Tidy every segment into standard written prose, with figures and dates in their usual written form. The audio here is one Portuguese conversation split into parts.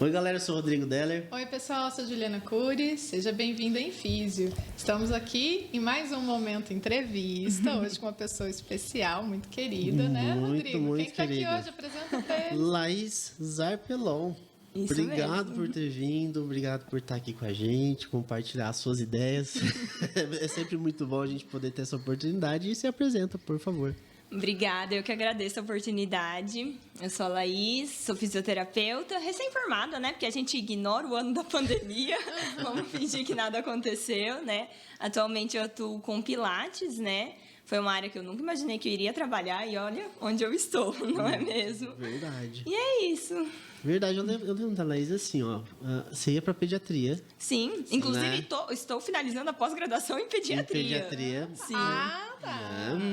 Oi, galera, eu sou o Rodrigo Deller. Oi, pessoal, eu sou a Juliana Cury. Seja bem-vindo a Infísio. Estamos aqui em mais um momento entrevista, hoje com uma pessoa especial, muito querida, né, Rodrigo? Muito Quem está aqui querida. hoje? Apresenta pra ele. Laís Zarpelon. Isso Obrigado mesmo. por ter vindo, obrigado por estar aqui com a gente, compartilhar as suas ideias. É sempre muito bom a gente poder ter essa oportunidade e se apresenta, por favor. Obrigada, eu que agradeço a oportunidade. Eu sou a Laís, sou fisioterapeuta, recém-formada, né? Porque a gente ignora o ano da pandemia, vamos fingir que nada aconteceu, né? Atualmente eu atuo com Pilates, né? Foi uma área que eu nunca imaginei que eu iria trabalhar e olha onde eu estou, não é mesmo? Verdade. E é isso. Verdade, eu lembro da Laís assim, ó. Você ia pra pediatria. Sim, inclusive né? estou finalizando a pós-graduação em pediatria. Em pediatria. Sim. Ah, tá.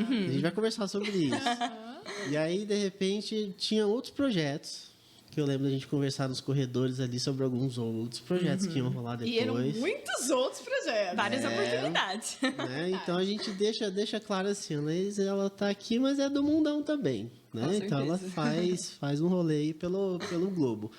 A gente vai conversar sobre isso. E aí, de repente, tinha outros projetos. Que eu lembro da gente conversar nos corredores ali sobre alguns outros projetos que iam rolar depois. E eram muitos outros projetos. Várias oportunidades. Né? Então a gente deixa claro assim, a Laís, ela tá aqui, mas é do mundão também, né? Com Então ela faz um rolê aí pelo globo.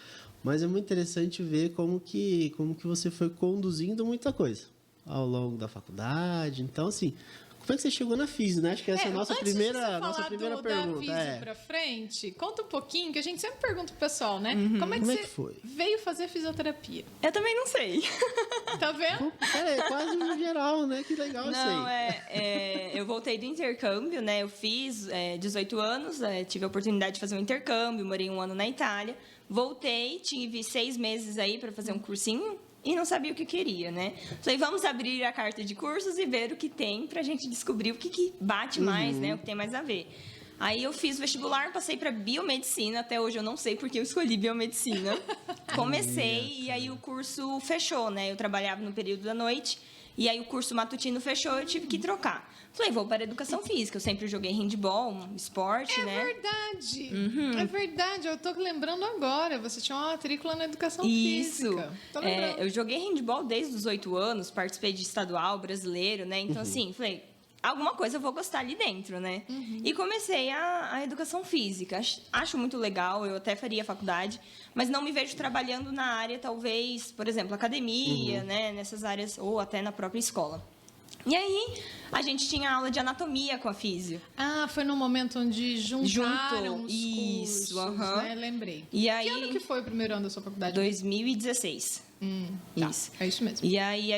Mas é muito interessante ver como que você foi conduzindo muita coisa ao longo da faculdade. Então, assim, como é que você chegou na Físio, né? Acho que essa é a nossa antes primeira, de você nossa falar primeira da pergunta. Físio pra frente, conta um pouquinho, que a gente sempre pergunta pro pessoal, né? Como é que Como é você que foi? veio fazer fisioterapia? Eu também não sei. Tá vendo? É quase no geral, né? Que legal isso Não, aí. eu voltei do intercâmbio, né? Eu fiz 18 anos, tive a oportunidade de fazer um intercâmbio, morei 1 ano na Itália. Voltei, tive 6 meses aí para fazer um cursinho e não sabia o que queria, né? Falei, vamos abrir a carta de cursos e ver o que tem pra gente descobrir o que bate mais, né? O que tem mais a ver. Aí eu fiz vestibular, passei para biomedicina. Até hoje eu não sei porque eu escolhi biomedicina. Comecei e aí o curso fechou, né? Eu trabalhava no período da noite e aí o curso matutino fechou, eu tive que trocar. Falei, vou para a educação física. Eu sempre joguei handball, esporte, né? Verdade. É verdade. Eu tô lembrando agora. Você tinha uma matrícula na educação física. Tô lembrando. Eu joguei handball desde os 8 anos, participei de estadual, brasileiro, né? Então, assim, falei, alguma coisa eu vou gostar ali dentro, né? E comecei a educação física. Acho muito legal, eu até faria faculdade, mas não me vejo trabalhando na área, talvez, por exemplo, academia, né? Nessas áreas, ou até na própria escola. E aí, a gente tinha aula de anatomia com a físio. Ah, foi no momento onde juntaram os Isso, cursos, né? Lembrei. E aí, Que ano que foi o primeiro ano da sua faculdade? 2016. Tá, Isso. é isso mesmo. E aí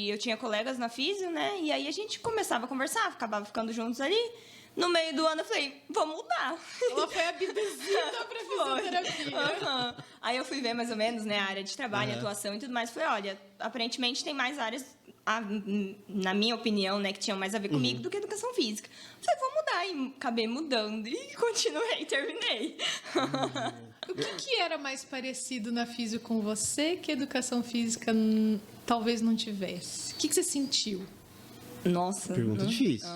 eu tinha colegas na físio, né? E aí a gente começava a conversar, acabava ficando juntos ali. No meio do ano eu falei, vamos mudar. Ela foi abduzida pra fisioterapia. Aham. Aí eu fui ver mais ou menos, né, a área de trabalho, atuação e tudo mais. Falei, olha, aparentemente tem mais áreas, na minha opinião, né, que tinham mais a ver comigo do que educação física. Falei, vou mudar. E acabei mudando. E continuei, terminei. O que era mais parecido na físio com você que a educação física talvez não tivesse? O que você sentiu? Nossa. Pergunta difícil.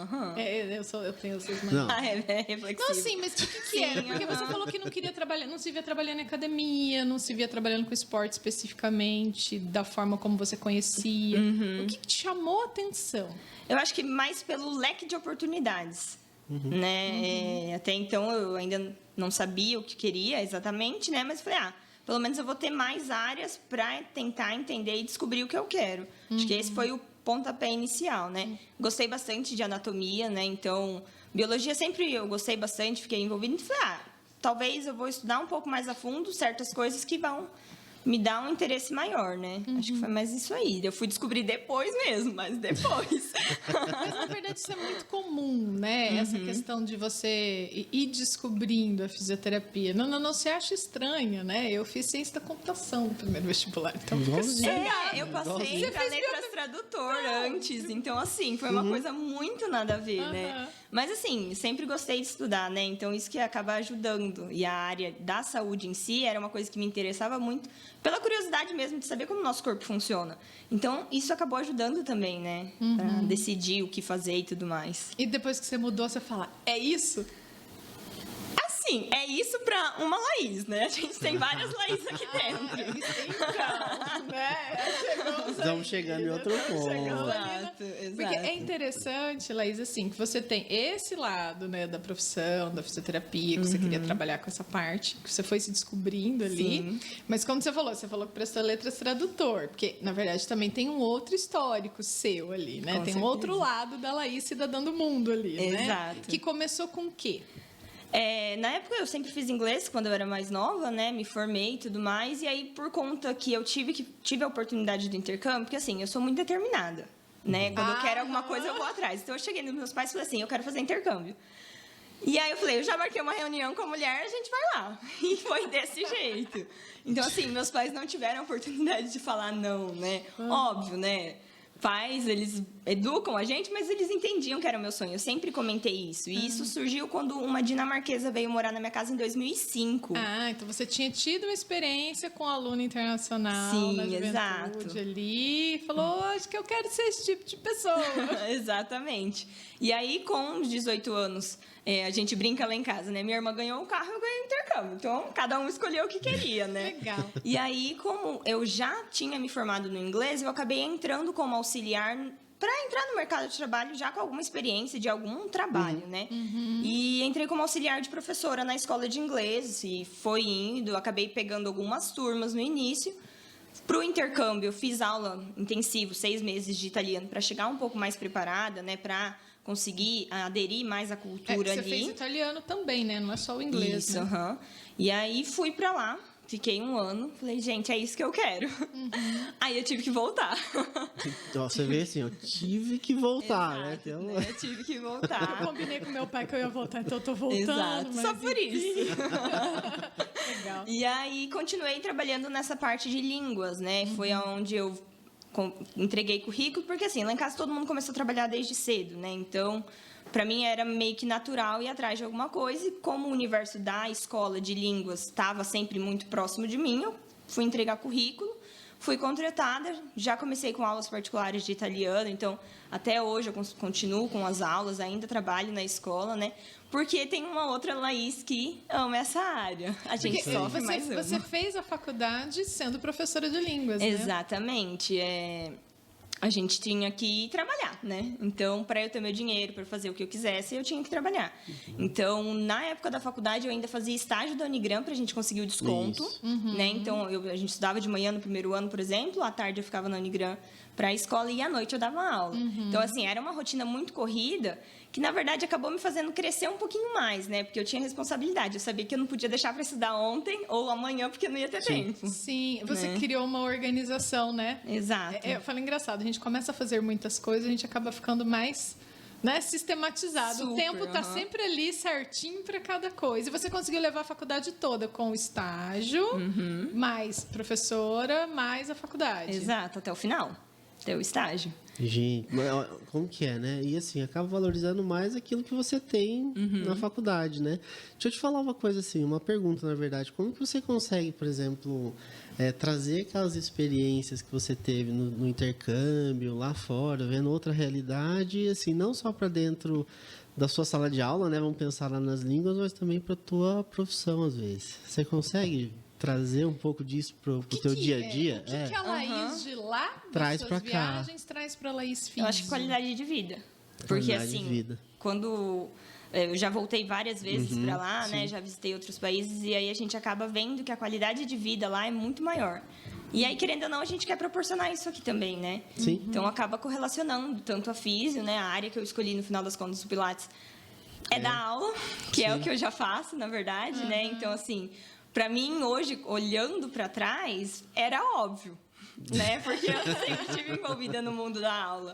Eu tenho essas Não. É reflexivo. Não, sim, mas o que era? Porque você falou que não queria trabalhar, não se via trabalhando em academia, não se via trabalhando com esporte especificamente, da forma como você conhecia. O que te chamou a atenção? Eu acho que mais pelo leque de oportunidades. Né? Até então eu ainda não sabia o que queria exatamente, né? Mas falei, pelo menos eu vou ter mais áreas para tentar entender e descobrir o que eu quero. Acho que esse foi o pontapé inicial, né? Gostei bastante de anatomia, né? Então, biologia sempre eu gostei bastante, fiquei envolvida. E falei, talvez eu vou estudar um pouco mais a fundo certas coisas que vão me dar um interesse maior, né? Acho que foi mais isso aí. Eu fui descobrir depois mesmo, mas depois. Mas, na verdade, isso é muito comum, né? Essa questão de você ir descobrindo a fisioterapia. Não se acha estranho, né? Eu fiz ciência da computação no primeiro vestibular. Então, Eu passei para letras tradutor antes. Então, assim, foi uma coisa muito nada a ver, né? Mas, assim, sempre gostei de estudar, né? Então, isso que acaba ajudando. E a área da saúde em si era uma coisa que me interessava muito, pela curiosidade mesmo de saber como o nosso corpo funciona. Então, isso acabou ajudando também, né? Pra decidir o que fazer e tudo mais. E depois que você mudou, você fala, é isso? assim, é isso pra uma Laís, né? A gente tem várias Laís aqui dentro. Então, né? Estamos chegando em outro ponto. Exato, Porque é interessante, Laís, assim, que você tem esse lado, né, da profissão, da fisioterapia, que você queria trabalhar com essa parte, que você foi se descobrindo ali. Sim. Mas como você falou que prestou letras tradutor, porque, na verdade, também tem um outro histórico seu ali, né? Com Tem um certeza. outro lado da Laís cidadã do mundo ali, né? Exato. Que começou com o quê? Na época eu sempre fiz inglês quando eu era mais nova, né? Me formei e tudo mais. E aí, por conta que eu tive a oportunidade do intercâmbio, porque assim, eu sou muito determinada, né? Quando eu quero alguma coisa, eu vou atrás. Então eu cheguei nos meus pais e falei assim, eu quero fazer intercâmbio. E aí eu falei, eu já marquei uma reunião com a mulher, a gente vai lá. E foi desse jeito. Então, assim, meus pais não tiveram a oportunidade de falar não, né? Óbvio, né? Pais, eles educam a gente, mas eles entendiam que era o meu sonho. Eu sempre comentei isso. E isso surgiu quando uma dinamarquesa veio morar na minha casa em 2005. Ah, então você tinha tido uma experiência com aluno internacional Sim, na juventude exato. ali e falou, acho que eu quero ser esse tipo de pessoa. Exatamente. E aí, com os 18 anos, a gente brinca lá em casa, né? Minha irmã ganhou um carro e eu ganhei um intercâmbio. Então, cada um escolheu o que queria, né? Legal. E aí, como eu já tinha me formado no inglês, eu acabei entrando como auxiliar para entrar no mercado de trabalho já com alguma experiência de algum trabalho, né? E entrei como auxiliar de professora na escola de inglês e foi indo, acabei pegando algumas turmas no início. Para o intercâmbio, eu fiz aula intensiva, 6 meses de italiano, para chegar um pouco mais preparada, né? Para conseguir aderir mais à cultura Você ali. fez italiano também, né? Não é só o inglês. Isso, né? aham. E aí fui para lá, fiquei 1 ano, falei, gente, é isso que eu quero. Aí eu tive que voltar. Então, você vê assim, eu tive que voltar, né? Exato, Que eu- né? Eu tive que Eu voltar. combinei com meu pai que eu ia voltar, então eu tô voltando. Exato, mas só por enfim. isso. Legal. E aí continuei trabalhando nessa parte de línguas, né? Foi aonde eu entreguei currículo, porque assim, lá em casa todo mundo começou a trabalhar desde cedo, né? Então, para mim era meio que natural ir atrás de alguma coisa, e como o universo da escola de línguas estava sempre muito próximo de mim, eu fui entregar currículo, fui contratada, já comecei com aulas particulares de italiano, então até hoje eu continuo com as aulas, ainda trabalho na escola, né? Porque tem uma outra Laís que ama essa área. A gente Porque sofre, mas ama. você fez a faculdade sendo professora de línguas, né? Exatamente. A gente tinha que trabalhar, né? Então, para eu ter meu dinheiro, para fazer o que eu quisesse, eu tinha que trabalhar. Então, na época da faculdade, eu ainda fazia estágio da Unigram para a gente conseguir o desconto, Isso. né? Então, a gente estudava de manhã no primeiro ano, por exemplo, à tarde eu ficava na Unigram para a escola e à noite eu dava aula. Então, assim, era uma rotina muito corrida que, na verdade, acabou me fazendo crescer um pouquinho mais, né? Porque eu tinha responsabilidade. Eu sabia que eu não podia deixar para estudar ontem ou amanhã, porque eu não ia ter tempo. Sim, você Né? criou uma organização, né? Exato. Eu falo engraçado, a gente começa a fazer muitas coisas, a gente acaba ficando mais, né, sistematizado. O Super, tempo tá aham. sempre ali certinho para cada coisa. E você conseguiu levar a faculdade toda com o estágio, mais professora, mais a faculdade. Exato, até o final. Até o estágio. Gente, mas, ó, como que é, né? E assim, acaba valorizando mais aquilo que você tem na faculdade, né? Deixa eu te falar uma coisa assim, uma pergunta, na verdade. Como que você consegue, por exemplo, trazer aquelas experiências que você teve no intercâmbio, lá fora, vendo outra realidade, assim, não só para dentro da sua sala de aula, né? Vamos pensar lá nas línguas, mas também para tua profissão, às vezes. Você consegue trazer um pouco disso pro teu dia a dia? O que a Laís de lá, das Traz suas pra cá. viagens, traz para a Laís Físio? Eu acho que qualidade de vida. Porque, Qualidade de assim, vida. quando eu já voltei várias vezes para lá, né? Já visitei outros países e aí a gente acaba vendo que a qualidade de vida lá é muito maior. E aí, querendo ou não, a gente quer proporcionar isso aqui também, né? Sim. Então, acaba correlacionando tanto a físio, né? A área que eu escolhi no final das contas do Pilates é dar aula, que é o que eu já faço, na verdade, né? Então, assim, para mim, hoje, olhando para trás, era óbvio. Né? Porque eu sempre estive envolvida no mundo da aula.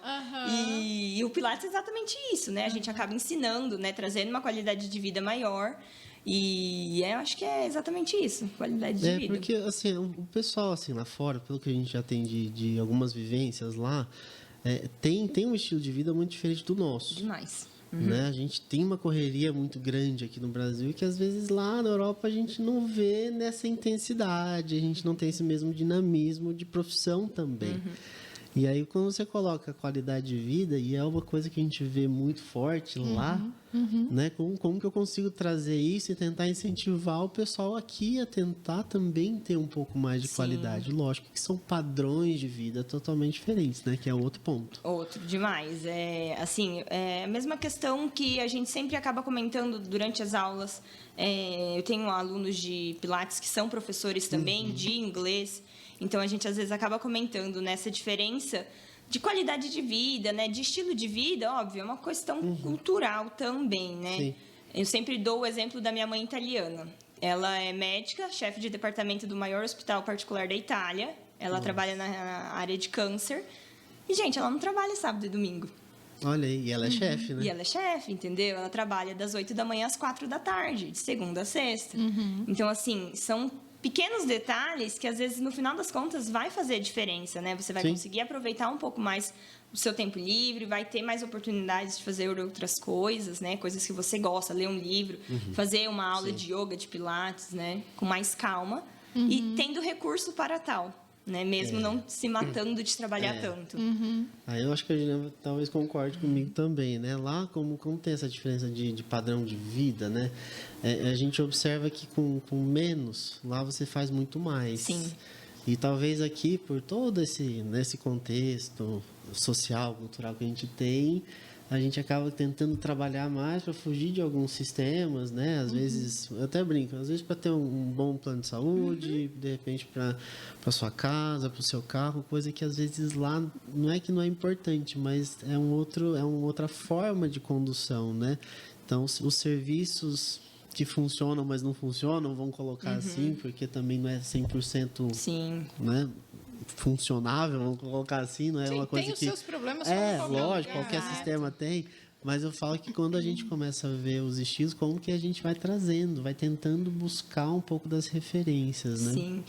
E o Pilates é exatamente isso, né? A gente acaba ensinando, né? Trazendo uma qualidade de vida maior. E eu acho que é exatamente isso, qualidade de vida. Porque, assim, o pessoal, assim, lá fora, pelo que a gente já tem de algumas vivências lá, tem um estilo de vida muito diferente do nosso. Demais. Né? A gente tem uma correria muito grande aqui no Brasil e que às vezes lá na Europa a gente não vê nessa intensidade, a gente não tem esse mesmo dinamismo de profissão também. E aí, quando você coloca a qualidade de vida, e é uma coisa que a gente vê muito forte lá, né? Como que eu consigo trazer isso e tentar incentivar o pessoal aqui a tentar também ter um pouco mais de qualidade? Lógico que são padrões de vida totalmente diferentes, né? Que é outro ponto. Outro, demais. Assim, é a mesma questão que a gente sempre acaba comentando durante as aulas. Eu tenho alunos de Pilates que são professores também de inglês, então a gente às vezes acaba comentando nessa diferença de qualidade de vida, né? De estilo de vida, óbvio, é uma questão cultural também, né? Sim. Eu sempre dou o exemplo da minha mãe italiana. Ela é médica, chefe de departamento do maior hospital particular da Itália. Ela trabalha na área de câncer. E, gente, ela não trabalha sábado e domingo. Olha aí, e ela é chefe, né? E ela é chefe, entendeu? Ela trabalha das 8 da manhã às 4 da tarde, de segunda a sexta. Então, assim, são pequenos detalhes que, às vezes, no final das contas, vai fazer diferença, né? Você vai Sim. conseguir aproveitar um pouco mais o seu tempo livre, vai ter mais oportunidades de fazer outras coisas, né? Coisas que você gosta, ler um livro, fazer uma aula de yoga, de pilates, né? Com mais calma e tendo recurso para tal. Né? Mesmo não se matando de trabalhar tanto. Aí eu acho que a Juliana talvez concorde comigo também, né? Lá, como tem essa diferença de padrão de vida, né? A gente observa que com menos, lá você faz muito mais. Sim. E talvez aqui, por todo nesse contexto social, cultural que a gente tem, a gente acaba tentando trabalhar mais para fugir de alguns sistemas, né? Às vezes, eu até brinco, às vezes para ter um bom plano de saúde, de repente para sua casa, para o seu carro, coisa que às vezes lá não é que não é importante, mas é uma outra forma de condução, né? Então, os serviços que funcionam, mas não funcionam, vão colocar assim, porque também não é 100%, Sim. né? Funcionável, vamos colocar assim, não é Sim, uma coisa tem os que seus problemas como qualquer lógico, lugar. qualquer sistema tem, mas eu falo que quando a gente começa a ver os estilos, como que a gente vai trazendo, vai tentando buscar um pouco das referências, né? Sim.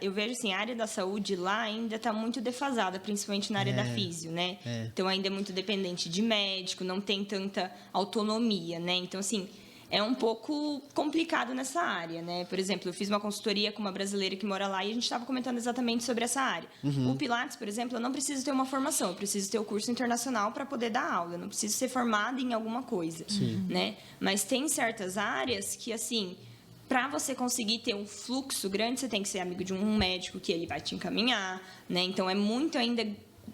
Eu vejo assim, a área da saúde lá ainda está muito defasada, principalmente na área da físio, né? Então ainda é muito dependente de médico, não tem tanta autonomia, né? Então, assim, é um pouco complicado nessa área, né? Por exemplo, eu fiz uma consultoria com uma brasileira que mora lá e a gente estava comentando exatamente sobre essa área. O Pilates, por exemplo, eu não preciso ter uma formação, eu preciso ter o curso internacional para poder dar aula, eu não preciso ser formada em alguma coisa, né? Mas tem certas áreas que, assim, para você conseguir ter um fluxo grande, você tem que ser amigo de um médico que ele vai te encaminhar, né? Então, é muito ainda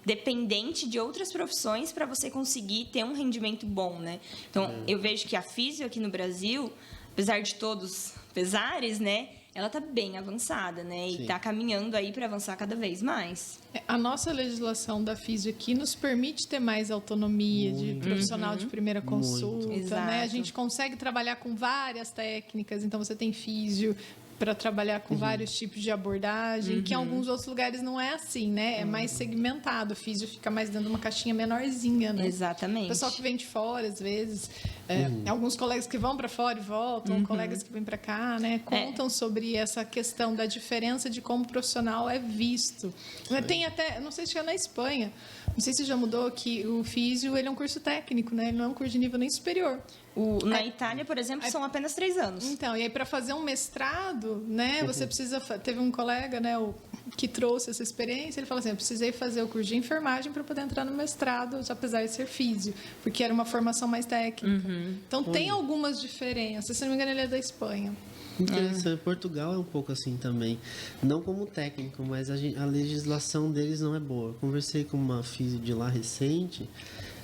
dependente de outras profissões para você conseguir ter um rendimento bom, né? Então, eu vejo que a físio aqui no Brasil, apesar de todos os pesares, né? Ela está bem avançada, né? E está caminhando aí para avançar cada vez mais. A nossa legislação da físio aqui nos permite ter mais autonomia de profissional de primeira consulta, né? Exato. A gente consegue trabalhar com várias técnicas, então você tem físio para trabalhar com vários tipos de abordagem, que em alguns outros lugares não é assim, né? É mais segmentado, o físio fica mais dentro de uma caixinha menorzinha, né? Exatamente. O pessoal que vem de fora, às vezes, alguns colegas que vão para fora e voltam, colegas que vêm para cá, né? Contam sobre essa questão da diferença de como o profissional é visto. Tem até, não sei se já na Espanha, não sei se já mudou, que o físio ele é um curso técnico, né? Ele não é um curso de nível nem superior. Na Itália, por exemplo, são apenas 3 anos. Então, e aí para fazer um mestrado, né, você precisa... Teve um colega, né, que trouxe essa experiência, ele falou assim, eu precisei fazer o curso de enfermagem para poder entrar no mestrado, apesar de ser físio, porque era uma formação mais técnica. Então, tem algumas diferenças. Se não me engano, ele é da Espanha. Interessante. Portugal é um pouco assim também. Não como técnico, mas a legislação deles não é boa. Eu conversei com uma físio de lá recente.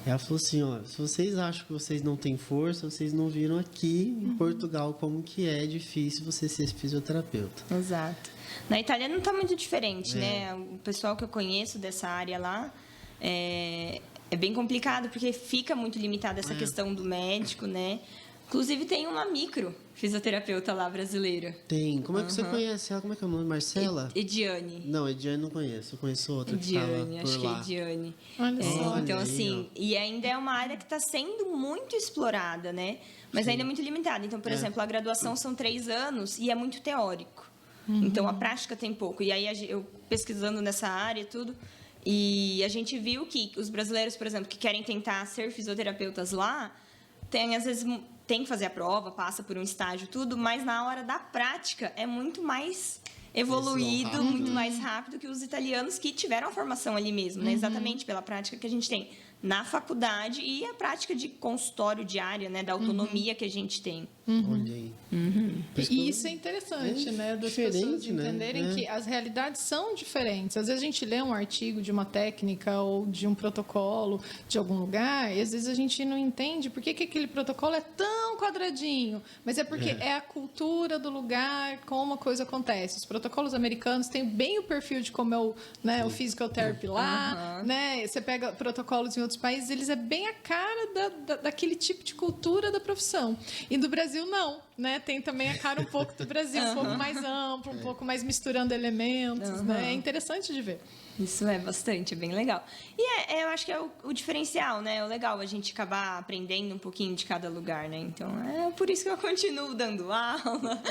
Ela falou assim, ó, se vocês acham que vocês não têm força, vocês não viram aqui em Portugal como que é difícil você ser fisioterapeuta. Exato. Na Itália não está muito diferente, né? O pessoal que eu conheço dessa área lá é bem complicado, porque fica muito limitada essa questão do médico, né? Inclusive, tem uma micro fisioterapeuta lá brasileira. Tem. Como é que você conhece ela? Como é que é o nome? Marcela? Ediane. Não, Ediane não conheço. Eu conheço outra que Ediane, estava acho por que é lá. Ediane. Olha só. Olha Então, aí, assim, e ainda é uma área que está sendo muito explorada, né? Mas ainda é muito limitada. Então, por exemplo, a graduação são 3 anos e é muito teórico. Então, a prática tem pouco. E aí, eu pesquisando nessa área e tudo, e a gente viu que os brasileiros, por exemplo, que querem tentar ser fisioterapeutas lá, às vezes tem que fazer a prova, passa por um estágio, tudo, mas na hora da prática é muito mais evoluído muito mais rápido que os italianos que tiveram a formação ali mesmo, né? Exatamente pela prática que a gente tem na faculdade e a prática de consultório diário, né? Da autonomia que a gente tem. Olha aí. E isso é interessante, né? Das pessoas diferente, né? entenderem que as realidades são diferentes. Às vezes a gente lê um artigo de uma técnica ou de um protocolo de algum lugar e às vezes a gente não entende por que aquele protocolo é tão quadradinho. Mas é porque é a cultura do lugar, como a coisa acontece. Os protocolos americanos têm bem o perfil de como é o physical therapy lá, né? Você pega protocolos em outros países, eles é bem a cara daquele tipo de cultura da profissão. E do Brasil, não, né? Tem também a cara um pouco do Brasil, um pouco mais amplo, um pouco mais misturando elementos, né? É interessante de ver. Isso é bastante, é bem legal. E eu acho que é o diferencial, né? É o legal a gente acabar aprendendo um pouquinho de cada lugar, né? Então, é por isso que eu continuo dando aula.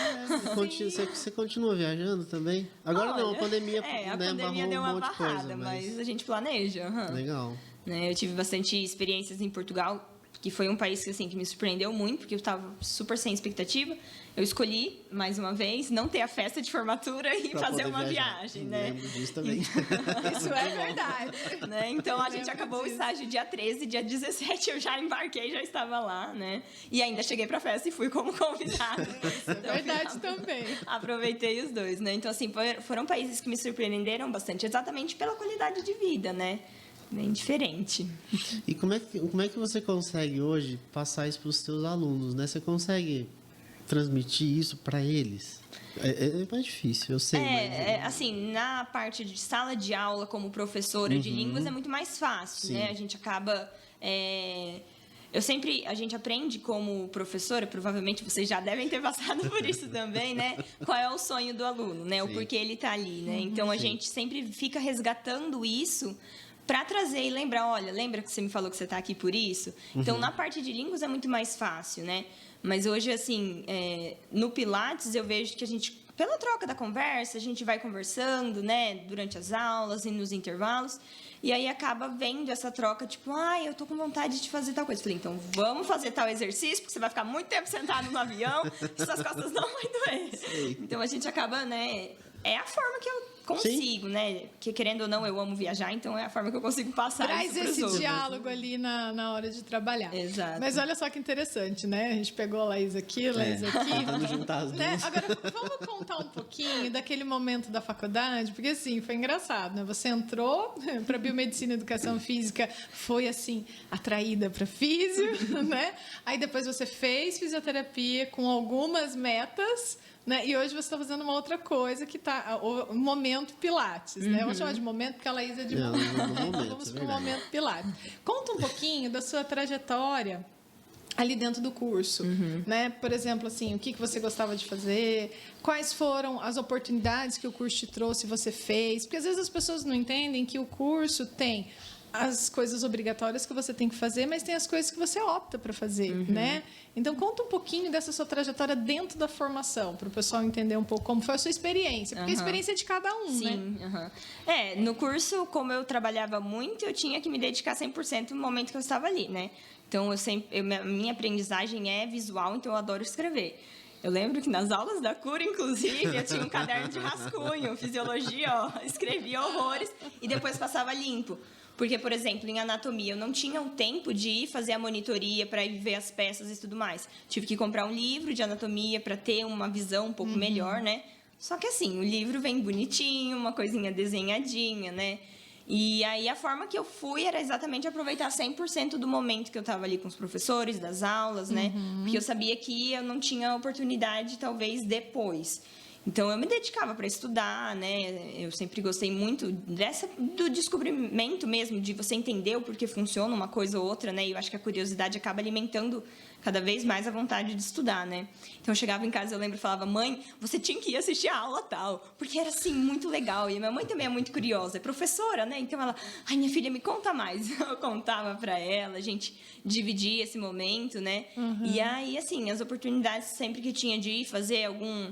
Você continua viajando também? Agora não, a pandemia, a né, pandemia deu um uma monte de barrada, coisa, mas a gente planeja. Legal. Né? Eu tive bastante experiências em Portugal, que foi um país assim, que me surpreendeu muito, porque eu estava super sem expectativa. Eu escolhi, mais uma vez, não ter a festa de formatura e Pra fazer poder uma viajar. viagem, né? Lembro disso também. Isso é verdade. Né? Então, a gente acabou o estágio dia 13, dia 17 eu já embarquei, já estava lá, né? E ainda cheguei para a festa e fui como convidada. Isso é verdade também. Aproveitei os dois, né? Então, assim, foram países que me surpreenderam bastante, exatamente pela qualidade de vida, né? Bem diferente. E como é que você consegue hoje passar isso para os seus alunos, né? Você consegue transmitir isso para eles? É mais difícil, eu sei. Mas... assim, na parte de sala de aula como professora de línguas é muito mais fácil, né? A gente acaba... a gente aprende como professora, provavelmente vocês já devem ter passado por isso também, né? Qual é o sonho do aluno, né? O porquê ele está ali, né? Então, a gente sempre fica resgatando isso para trazer e lembrar, olha, lembra que você me falou que você está aqui por isso? Então, na parte de línguas é muito mais fácil, né? Mas hoje, assim, no Pilates eu vejo que a gente, pela troca da conversa, a gente vai conversando, né? Durante as aulas e nos intervalos. E aí acaba vendo essa troca, tipo, eu tô com vontade de fazer tal coisa. Falei, então vamos fazer tal exercício, porque você vai ficar muito tempo sentado no avião, suas costas não vão doer. Sei. Então a gente acaba, né? É a forma que eu consigo, né? Que querendo ou não, eu amo viajar, então é a forma que eu consigo passar Traz isso pros esse outros. diálogo ali na hora de trabalhar. Exato. Mas olha só que interessante, né? A gente pegou a Laís aqui, a Laís aqui. Tentando juntar as Né? duas. Agora, vamos contar um pouquinho daquele momento da faculdade, porque assim, foi engraçado, né? Você entrou para Biomedicina e Educação Física, foi assim, atraída para físio, né? Aí depois você fez fisioterapia com algumas metas, né? E hoje você está fazendo uma outra coisa que está o momento Pilates, né? Eu vou chamar de momento porque a Laís é de momento. momento, Vamos é para o verdade. momento Pilates. Conta um pouquinho da sua trajetória ali dentro do curso, né? Por exemplo, assim, o que você gostava de fazer, quais foram as oportunidades que o curso te trouxe e você fez, porque às vezes as pessoas não entendem que o curso tem as coisas obrigatórias que você tem que fazer, mas tem as coisas que você opta para fazer, né? Então, conta um pouquinho dessa sua trajetória dentro da formação, para o pessoal entender um pouco como foi a sua experiência, porque a experiência é de cada um, né? Sim, no curso, como eu trabalhava muito, eu tinha que me dedicar 100% no momento que eu estava ali, né? Então, minha aprendizagem é visual, então eu adoro escrever. Eu lembro que nas aulas da cura, inclusive, eu tinha um caderno de rascunho, fisiologia, escrevia horrores e depois passava limpo. Porque, por exemplo, em anatomia, eu não tinha o tempo de ir fazer a monitoria para ir ver as peças e tudo mais. Tive que comprar um livro de anatomia para ter uma visão um pouco melhor, né? Só que assim, o livro vem bonitinho, uma coisinha desenhadinha, né? E aí a forma que eu fui era exatamente aproveitar 100% do momento que eu estava ali com os professores, das aulas, né? Porque eu sabia que eu não tinha oportunidade, talvez, depois. Então, eu me dedicava para estudar, né? Eu sempre gostei muito do descobrimento mesmo, de você entender o porquê funciona uma coisa ou outra, né? E eu acho que a curiosidade acaba alimentando cada vez mais a vontade de estudar, né? Então, eu chegava em casa, eu lembro, e falava, mãe, você tinha que ir assistir a aula tal, porque era, assim, muito legal. E minha mãe também é muito curiosa, é professora, né? Então, ela, minha filha, me conta mais. Eu contava para ela, a gente dividia esse momento, né? E aí, assim, as oportunidades sempre que tinha de ir fazer algum...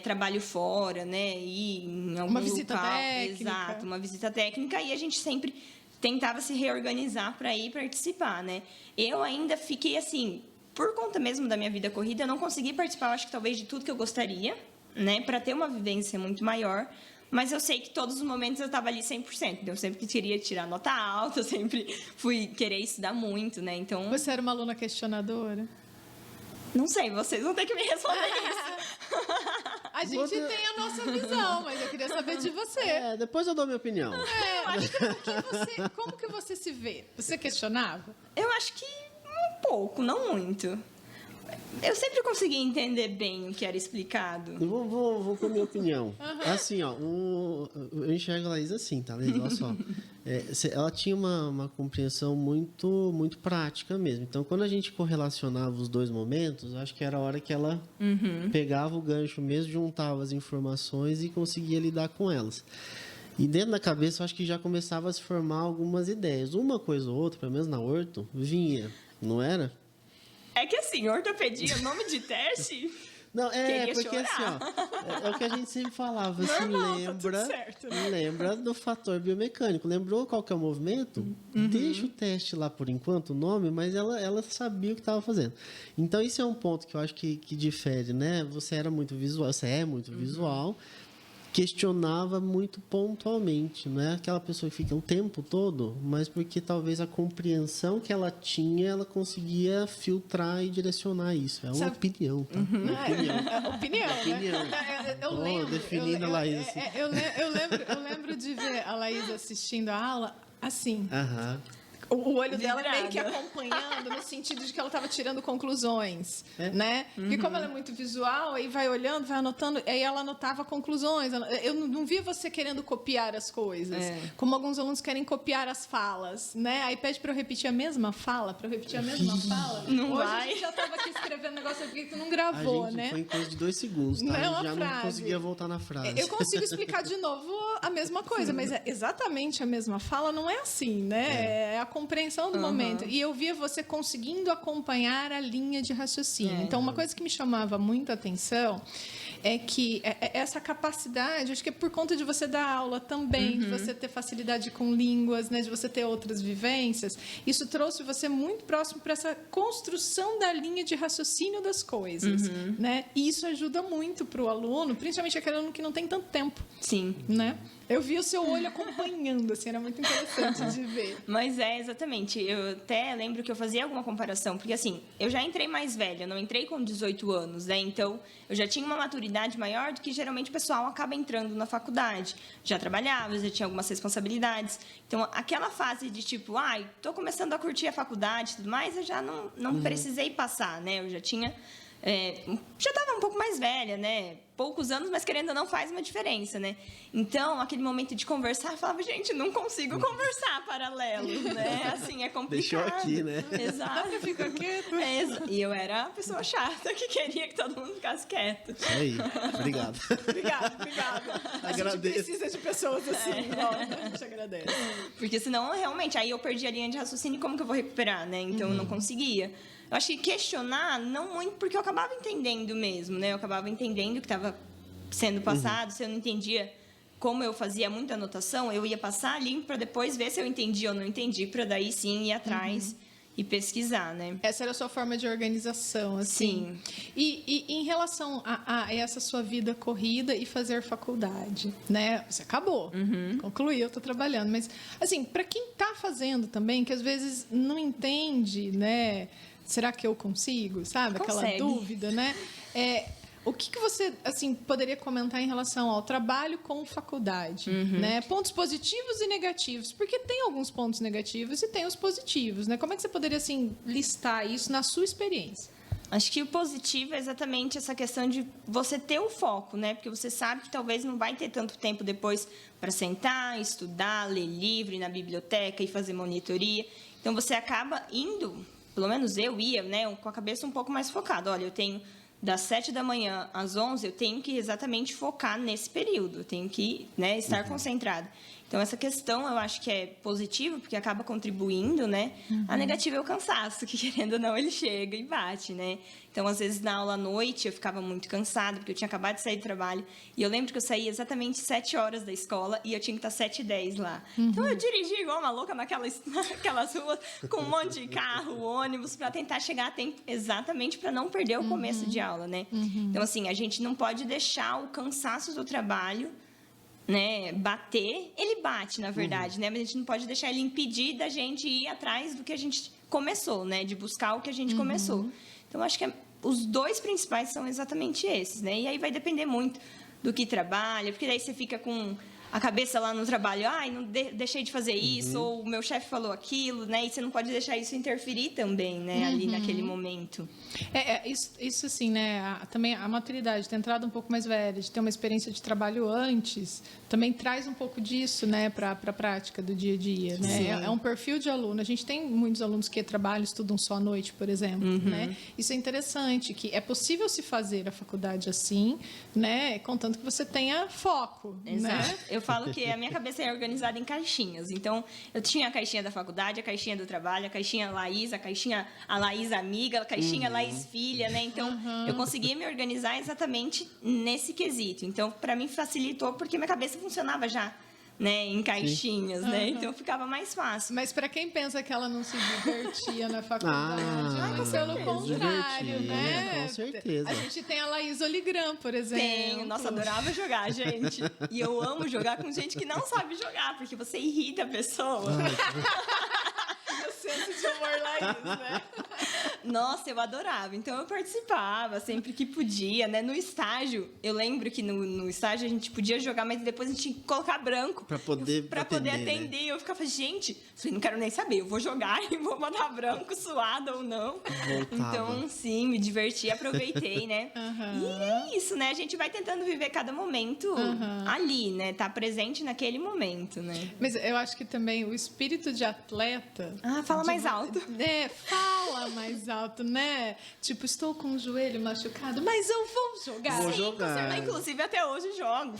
trabalho fora, né? E em algum uma visita local, técnica. exato, uma visita técnica, e a gente sempre tentava se reorganizar para ir participar, né? Eu ainda fiquei assim, por conta mesmo da minha vida corrida, eu não consegui participar, eu acho que talvez de tudo que eu gostaria, né, para ter uma vivência muito maior. Mas eu sei que todos os momentos eu estava ali 100%. Então, eu sempre queria tirar nota alta, eu sempre fui querer estudar muito, né? Então, Você era uma aluna questionadora? não sei, vocês vão ter que me responder isso. A gente tem a nossa visão, mas eu queria saber de você. Depois eu dou minha opinião. Como que você se vê? Você questionava? Eu acho que um pouco, não muito. Eu sempre consegui entender bem o que era explicado. Eu vou com a minha opinião. Assim, ó, eu enxergo a Laís assim, tá, Laís? Olha só. Ela tinha uma compreensão muito prática mesmo. Então, quando a gente correlacionava os dois momentos, acho que era a hora que ela pegava o gancho mesmo, juntava as informações e conseguia lidar com elas. E dentro da cabeça, eu acho que já começava a se formar algumas ideias. Uma coisa ou outra, pelo menos na orto, vinha, não era? É que assim, ortopedia, nome de teste... Não, Queria porque chorar. assim, ó, é o que a gente sempre falava, Normal, assim, tá tudo certo. lembra do fator biomecânico. Lembrou qual que é o movimento? Deixa o teste lá por enquanto, o nome, mas ela sabia o que estava fazendo. Então, isso é um ponto que eu acho que difere, né? Você é muito visual, questionava muito pontualmente, não é aquela pessoa que fica o tempo todo, mas porque talvez a compreensão que ela tinha, ela conseguia filtrar e direcionar isso. É uma opinião, tá? Uma opinião. Opinião, né? Eu lembro. Definindo a Laís assim. Eu lembro de ver a Laís assistindo a aula assim. Aham. O olho dela meio que Vidrada. acompanhando, no sentido de que ela estava tirando conclusões, né? Porque como ela é muito visual, aí vai olhando, vai anotando, aí ela anotava conclusões. Eu não via você querendo copiar as coisas, como alguns alunos querem copiar as falas, né? Aí pede para eu repetir a mesma fala, para eu repetir a mesma fala. Não Hoje vai. a gente já estava aqui escrevendo negócio porque tu não A gravou, gente né? foi em coisa de 2 segundos, tá? Não é uma Já não frase. conseguia voltar na frase. Eu consigo explicar de novo a mesma coisa, mas é exatamente a mesma fala não é assim, né? É a compreensão do momento. E eu via você conseguindo acompanhar a linha de raciocínio. Então, uma coisa que me chamava muita atenção é que essa capacidade, acho que é por conta de você dar aula também, de você ter facilidade com línguas, né, de você ter outras vivências, isso trouxe você muito próximo para essa construção da linha de raciocínio das coisas, né? E isso ajuda muito para o aluno, principalmente aquele aluno que não tem tanto tempo, Sim. né? Eu vi o seu olho acompanhando, assim, era muito interessante de ver. Mas exatamente. Eu até lembro que eu fazia alguma comparação, porque assim, eu já entrei mais velha, eu não entrei com 18 anos, né? Então, eu já tinha uma maturidade maior do que geralmente o pessoal acaba entrando na faculdade. Já trabalhava, já tinha algumas responsabilidades. Então, aquela fase de tipo, tô começando a curtir a faculdade e tudo mais, eu já não precisei passar, né? Eu já tinha... já estava um pouco mais velha, né? Poucos anos, mas querendo ou não faz uma diferença, né? Então, aquele momento de conversar, eu falava, gente, não consigo conversar paralelo, né? Assim, é complicado. Deixou aqui, né? Exato. Fica quieto. E eu era a pessoa chata que queria que todo mundo ficasse quieto. Isso aí. Obrigado. Obrigada. A gente Agradeço. precisa de pessoas assim, a gente agradece. Porque senão, realmente, aí eu perdi a linha de raciocínio e como que eu vou recuperar, né? Então, eu não conseguia. Eu acho que questionar, não muito, porque eu acabava entendendo mesmo, né? Eu acabava entendendo o que estava sendo passado. Se eu não entendia como eu fazia muita anotação, eu ia passar limpo para depois ver se eu entendi ou não entendi, para daí sim ir atrás e pesquisar, né? Essa era a sua forma de organização, assim. Sim. E em relação a essa sua vida corrida e fazer faculdade, né? Você acabou, concluiu, está trabalhando. Mas, assim, para quem está fazendo também, que às vezes não entende, né? Será que eu consigo? Sabe? Aquela Consegue. dúvida, né? O que você assim poderia comentar em relação ao trabalho com faculdade, né? Pontos positivos e negativos, porque tem alguns pontos negativos e tem os positivos, né? Como é que você poderia assim listar isso na sua experiência? Acho que o positivo é exatamente essa questão de você ter o foco, né? Porque você sabe que talvez não vai ter tanto tempo depois para sentar, estudar, ler livro, ir na biblioteca e fazer monitoria. Então você acaba indo, pelo menos eu ia, né, com a cabeça um pouco mais focada. Olha, eu tenho das 7 da manhã às 11, eu tenho que exatamente focar nesse período. Eu tenho que, né, estar concentrada. Então, essa questão eu acho que é positiva, porque acaba contribuindo, né? A negativa é o cansaço, que querendo ou não, ele chega e bate, né? Então, às vezes, na aula à noite, eu ficava muito cansada, porque eu tinha acabado de sair do trabalho. E eu lembro que eu saía exatamente 7 horas da escola e eu tinha que estar 7h10 lá. Então, eu dirigia igual uma louca naquelas ruas, com um monte de carro, ônibus, para tentar chegar a tempo, exatamente para não perder o começo de aula. aula, né? Então, assim, a gente não pode deixar o cansaço do trabalho, né, bater. Ele bate, na verdade, né? Mas a gente não pode deixar ele impedir da gente ir atrás do que a gente começou, né? De buscar o que a gente começou. Então, acho que os dois principais são exatamente esses, né? E aí vai depender muito do que trabalha, porque daí você fica com a cabeça lá no trabalho, não deixei de fazer isso, ou o meu chefe falou aquilo, né? E você não pode deixar isso interferir também, né? Ali naquele momento. Isso assim, né? Também a maturidade, ter entrado um pouco mais velha, de ter uma experiência de trabalho antes, também traz um pouco disso, né, para a prática do dia a dia, né? É um perfil de aluno. A gente tem muitos alunos que trabalham, estudam só à noite, por exemplo, né? Isso é interessante, que é possível se fazer a faculdade assim, né? Contanto que você tenha foco, Exato. né? Eu falo que a minha cabeça é organizada em caixinhas. Então, eu tinha a caixinha da faculdade, a caixinha do trabalho, a caixinha Laís, a caixinha a Laís amiga, a caixinha Laís filha, né? Então, eu consegui me organizar exatamente nesse quesito. Então, para mim, facilitou, porque minha cabeça funcionava já, né, em caixinhas, né? Então, ficava mais fácil. Mas para quem pensa que ela não se divertia na faculdade, pelo certeza. contrário, Divertia, né? com certeza. A gente tem a Laís Oligram, por exemplo. Tenho, nossa, adorava jogar, gente. E eu amo jogar com gente que não sabe jogar, porque você irrita a pessoa. O senso de humor Laís, né? Nossa, eu adorava. Então, eu participava sempre que podia, né? No estágio, eu lembro que no estágio a gente podia jogar, mas depois a gente tinha que colocar branco. Pra poder atender. né? Eu ficava, gente, não quero nem saber. Eu vou jogar e vou botar branco, suado ou não. Voltava. Então, sim, me diverti, aproveitei, né? E é isso, né? A gente vai tentando viver cada momento ali, né? Tá presente naquele momento, né? Mas eu acho que também o espírito de atleta... Fala mais alto. Fala mais alto, né? Tipo, estou com o joelho machucado, mas eu vou jogar. Vou jogar. Inclusive, até hoje jogo.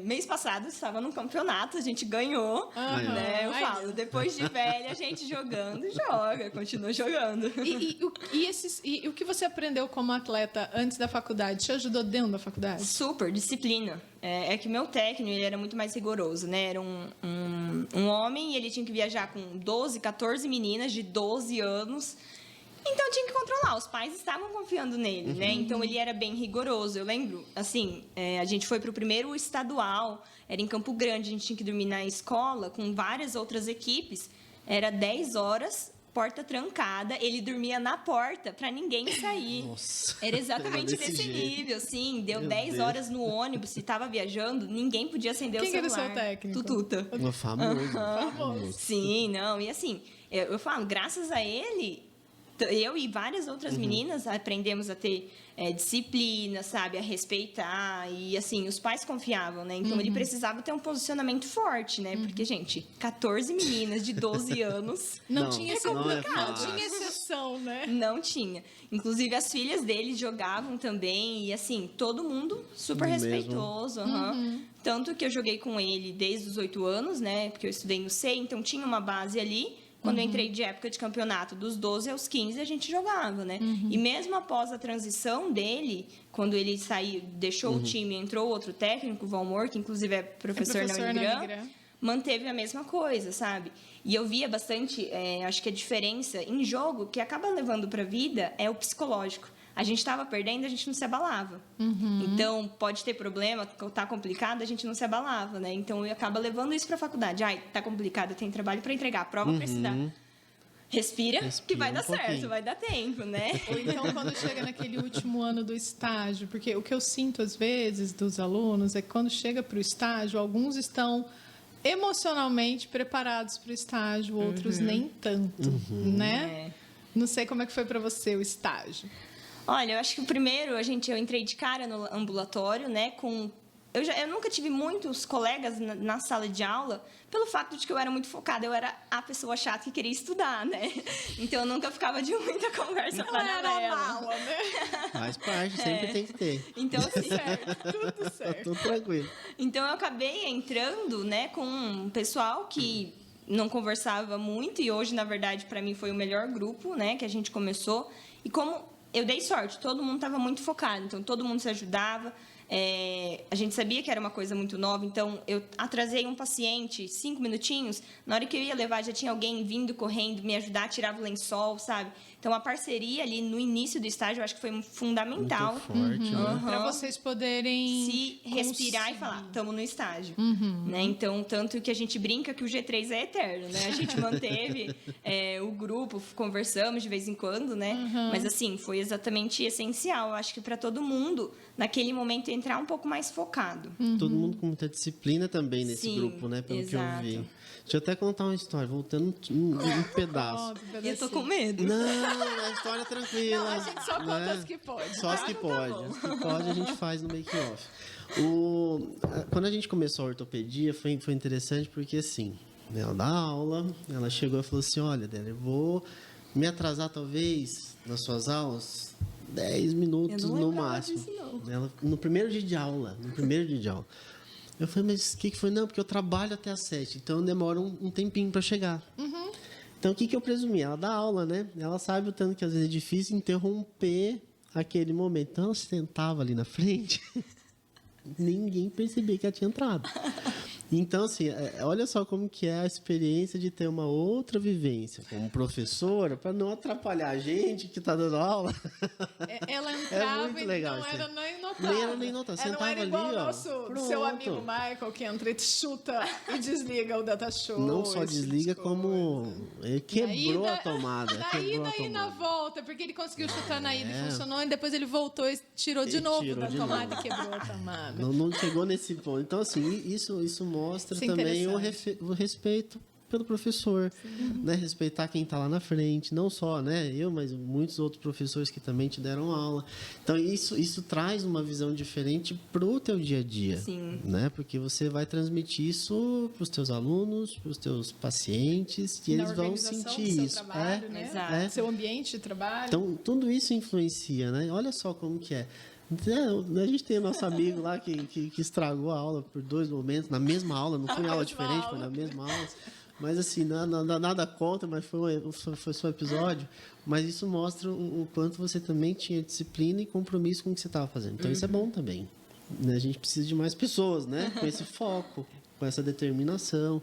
Mês passado, estava num campeonato, a gente ganhou. Né? Eu falo, depois de velha, a gente jogando, joga, continua jogando. E o que você aprendeu como atleta antes da faculdade? Te ajudou dentro da faculdade? Super, disciplina. É que o meu técnico, ele era muito mais rigoroso, né? Era um homem e ele tinha que viajar com 12, 14 meninas de 12 anos. Então, tinha que controlar. Os pais estavam confiando nele, né? Então, ele era bem rigoroso. Eu lembro, assim, a gente foi para o primeiro estadual, era em Campo Grande, a gente tinha que dormir na escola com várias outras equipes. Era 10 horas, porta trancada, ele dormia na porta para ninguém sair. Nossa. Era exatamente Desse nesse jeito. nível, assim. Deu Meu 10 Deus. horas no ônibus, se estava viajando, ninguém podia acender Quem o que era o celular. seu técnico? Tututa. Famoso. Sim, não, e assim, eu falo, graças a ele, eu e várias outras meninas aprendemos a ter disciplina, sabe, a respeitar, e assim, os pais confiavam, né, então ele precisava ter um posicionamento forte, né, porque, gente, 14 meninas de 12 anos, Não, Não, tinha não é não fácil. tinha exceção, né? não tinha, inclusive as filhas dele jogavam também, e assim, todo mundo super No mesmo. respeitoso, tanto que eu joguei com ele desde os 8 anos, né, porque eu estudei no C, então tinha uma base ali. Quando eu entrei de época de campeonato, dos 12 aos 15, a gente jogava, né? E mesmo após a transição dele, quando ele saiu, deixou o time, entrou outro técnico, o Valmor, que inclusive é professor na Unigran, manteve a mesma coisa, sabe? E eu via bastante, acho que a diferença em jogo, que acaba levando para a vida, é o psicológico. A gente estava perdendo, a gente não se abalava. Então, pode ter problema, tá complicado, a gente não se abalava, né? Então, eu acabo levando isso para a faculdade. Ai, tá complicado, eu tenho trabalho para entregar, prova para estudar. Respira, que vai dar certo, pouquinho. vai dar tempo, né? Ou então, quando chega naquele último ano do estágio, porque o que eu sinto, às vezes, dos alunos é que quando chega para o estágio, alguns estão emocionalmente preparados para o estágio, outros nem tanto, né? Não sei como é que foi para você o estágio. Olha, eu acho que o primeiro, eu entrei de cara no ambulatório, né, eu nunca tive muitos colegas na sala de aula, pelo fato de que eu era muito focada, eu era a pessoa chata que queria estudar, né? Então, eu nunca ficava de muita conversa paralela. né? Faz parte, sempre tem que ter. Então, assim, Tudo certo. Tudo tranquilo. então, eu acabei entrando, né, com um pessoal que não conversava muito, e hoje, na verdade, para mim, foi o melhor grupo, né, que a gente começou. E como eu dei sorte, todo mundo estava muito focado, então todo mundo se ajudava. A gente sabia que era uma coisa muito nova, então eu atrasei um paciente 5 minutinhos, na hora que eu ia levar já tinha alguém vindo correndo me ajudar, tirava o lençol, sabe? Então a parceria ali no início do estágio eu acho que foi fundamental. Muito forte, né? Para vocês poderem se respirar e falar, estamos no estágio. Né? Então, tanto que a gente brinca que o G3 é eterno, né? A gente manteve o grupo, conversamos de vez em quando, né? Mas, assim, foi exatamente essencial. Eu acho que para todo mundo, naquele momento, entrar um pouco mais focado. Todo mundo com muita disciplina também nesse Sim, grupo, né? Pelo exato. que eu vi. Deixa eu até contar uma história, voltando um pedaço. Eu tô com medo. Não, a história é tranquila. Não, a gente só conta né? as que pode. Só as que pode. As que pode a gente faz no make-off. Quando a gente começou a ortopedia, foi interessante porque, assim, ela dá aula, ela chegou e falou assim, olha, Adélia, eu vou me atrasar, talvez, nas suas aulas, 10 minutos no máximo. Disso, não. Ela, no primeiro dia de aula. Eu falei, mas o que foi? Não, porque eu trabalho até às 7, então demora um tempinho para chegar. Então, o que eu presumi? Ela dá aula, né? Ela sabe o tanto que às vezes é difícil interromper aquele momento. Então, ela sentava ali na frente, ninguém percebia que ela tinha entrado. Então, assim, olha só como que é a experiência de ter uma outra vivência como professora, para não atrapalhar a gente que está dando aula. Ela entrava muito e legal não isso era aí. nem notada. Nem era nem notada. Não Sentava era igual ali, o ó. nosso Pronto. seu amigo Michael, que entra e chuta e desliga o data show. Não só esse tipo desliga, de como coisa. ele quebrou Na a tomada. Na quebrou ida a e na tomada. volta, porque ele conseguiu chutar na ida e funcionou, e depois ele voltou e tirou de Ele novo tirou da de tomada novo. e quebrou a tomada. Não chegou nesse ponto. Então, assim, isso mostra Isso é também o interessante. respeito pelo professor, né? Respeitar quem está lá na frente, não só, né? Eu, mas muitos outros professores que também te deram aula. Então, isso traz uma visão diferente para o teu dia a dia, Sim. né? Porque você vai transmitir isso para os teus alunos, para os teus pacientes, e Na eles vão organização do sentir seu isso. trabalho, né? Exato. Seu ambiente de trabalho. Então, tudo isso influencia, né? Olha só como que é. A gente tem o nosso amigo lá que estragou a aula por 2 momentos, na mesma aula, não foi em aula mesma diferente, aula. foi na mesma aula. Mas assim, nada contra, mas foi só episódio. Mas isso mostra o quanto você também tinha disciplina e compromisso com o que você estava fazendo. Então isso é bom também. Né? A gente precisa de mais pessoas, né? Com esse foco, com essa determinação.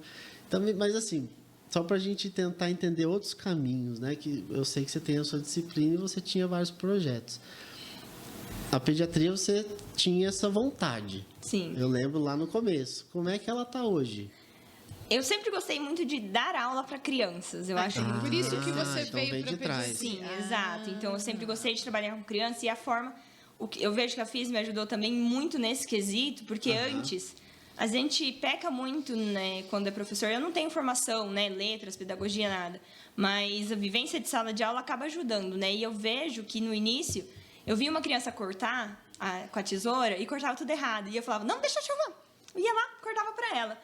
Também, mas assim, só para a gente tentar entender outros caminhos, né? Que eu sei que você tem a sua disciplina e você tinha vários projetos. A pediatria você tinha essa vontade. Sim. Eu lembro lá no começo. Como é que ela está hoje? Eu sempre gostei muito de dar aula para crianças. Eu acho Por isso que você então veio vem para de trás. Sim, exato. Então, eu sempre gostei de trabalhar com criança e a forma... Eu vejo que a FIS me ajudou também muito nesse quesito, porque antes a gente peca muito, né, quando é professor. Eu não tenho formação, né, letras, pedagogia, nada. Mas a vivência de sala de aula acaba ajudando, né? E eu vejo que no início, eu vi uma criança cortar com a tesoura e cortava tudo errado. E eu falava, não, deixa eu chamar. Eu ia lá, cortava para ela.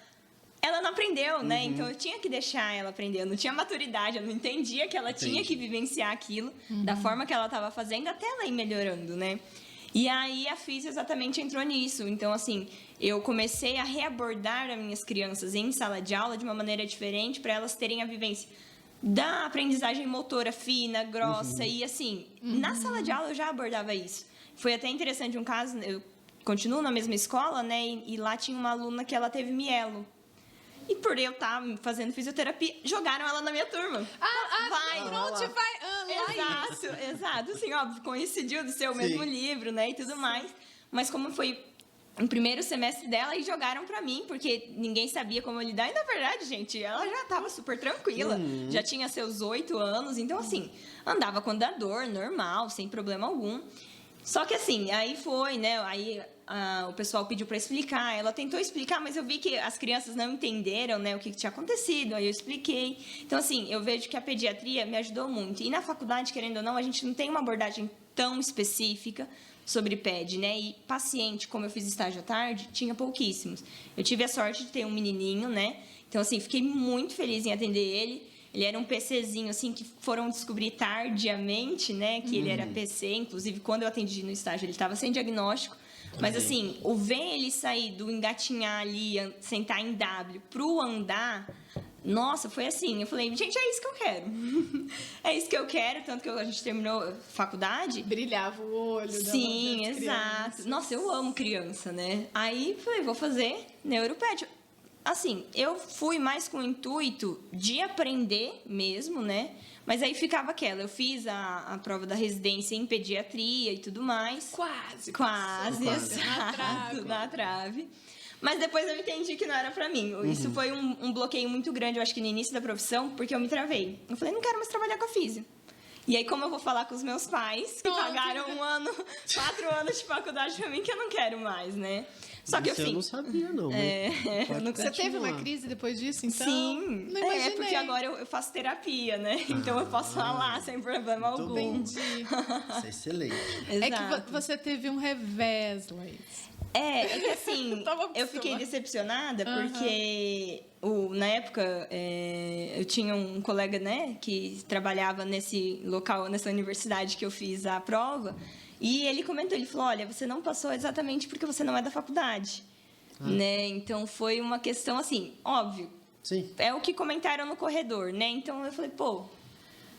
Ela não aprendeu, né? Então, eu tinha que deixar ela aprender. Eu não tinha maturidade, eu não entendia que ela tinha que vivenciar aquilo da forma que ela estava fazendo até ela ir melhorando, né? E aí, a FIS exatamente entrou nisso. Então, assim, eu comecei a reabordar as minhas crianças em sala de aula de uma maneira diferente para elas terem a vivência da aprendizagem motora fina, grossa. E, assim, na sala de aula eu já abordava isso. Foi até interessante um caso, eu continuo na mesma escola, né? E lá tinha uma aluna que ela teve mielo. E por eu estar fazendo fisioterapia, jogaram ela na minha turma. Exato. Assim, óbvio, coincidiu de ser o mesmo livro, né? E tudo mais. Mas como foi o primeiro semestre dela, e jogaram pra mim, porque ninguém sabia como lidar. E, na verdade, gente, ela já tava super tranquila. Já tinha seus 8 anos. Então, assim, andava com andador, normal, sem problema algum. Só que, assim, aí foi, né? Aí o pessoal pediu para explicar. Ela tentou explicar, mas eu vi que as crianças não entenderam, né, o que tinha acontecido. Aí eu expliquei. Então, assim, eu vejo que a pediatria me ajudou muito. E na faculdade, querendo ou não, a gente não tem uma abordagem tão específica sobre PED, né? E paciente, como eu fiz estágio à tarde, tinha pouquíssimos. Eu tive a sorte de ter um menininho, né? Então, assim, fiquei muito feliz em atender ele. Ele era um PCzinho, assim, que foram descobrir tardiamente, né? Que ele era PC. Inclusive, quando eu atendi no estágio, ele estava sem diagnóstico. Mas, assim, o ver ele sair do engatinhar ali, sentar em W, pro andar, nossa, foi assim. Eu falei, gente, é isso que eu quero. É isso que eu quero, tanto que a gente terminou faculdade. Brilhava o olho. Sim, exato. Nossa, eu amo criança, né? Aí falei, vou fazer neuropédia. Assim, eu fui mais com o intuito de aprender mesmo, né? Mas aí ficava aquela, eu fiz a prova da residência em pediatria e tudo mais. Quase, exato, na trave. Mas depois eu entendi que não era pra mim. Isso foi um bloqueio muito grande, eu acho que no início da profissão, porque eu me travei. Eu falei, não quero mais trabalhar com a físio. E aí, como eu vou falar com os meus pais, que pagaram 4 anos de faculdade pra mim, que eu não quero mais, né? Só que eu não sabia, não. Você teve uma crise depois disso, então? Sim. Não imaginei. Porque agora eu faço terapia, né? Então eu posso falar sem problema algum. Entendi. Isso é excelente. É que você teve um revés, Laís. É que assim, eu fiquei decepcionada porque na época eu tinha um colega, né, que trabalhava nesse local, nessa universidade que eu fiz a prova, e ele comentou, ele falou, olha, você não passou exatamente porque você não é da faculdade, né? Então foi uma questão assim, óbvio. Sim. É o que comentaram no corredor, né? Então eu falei, pô,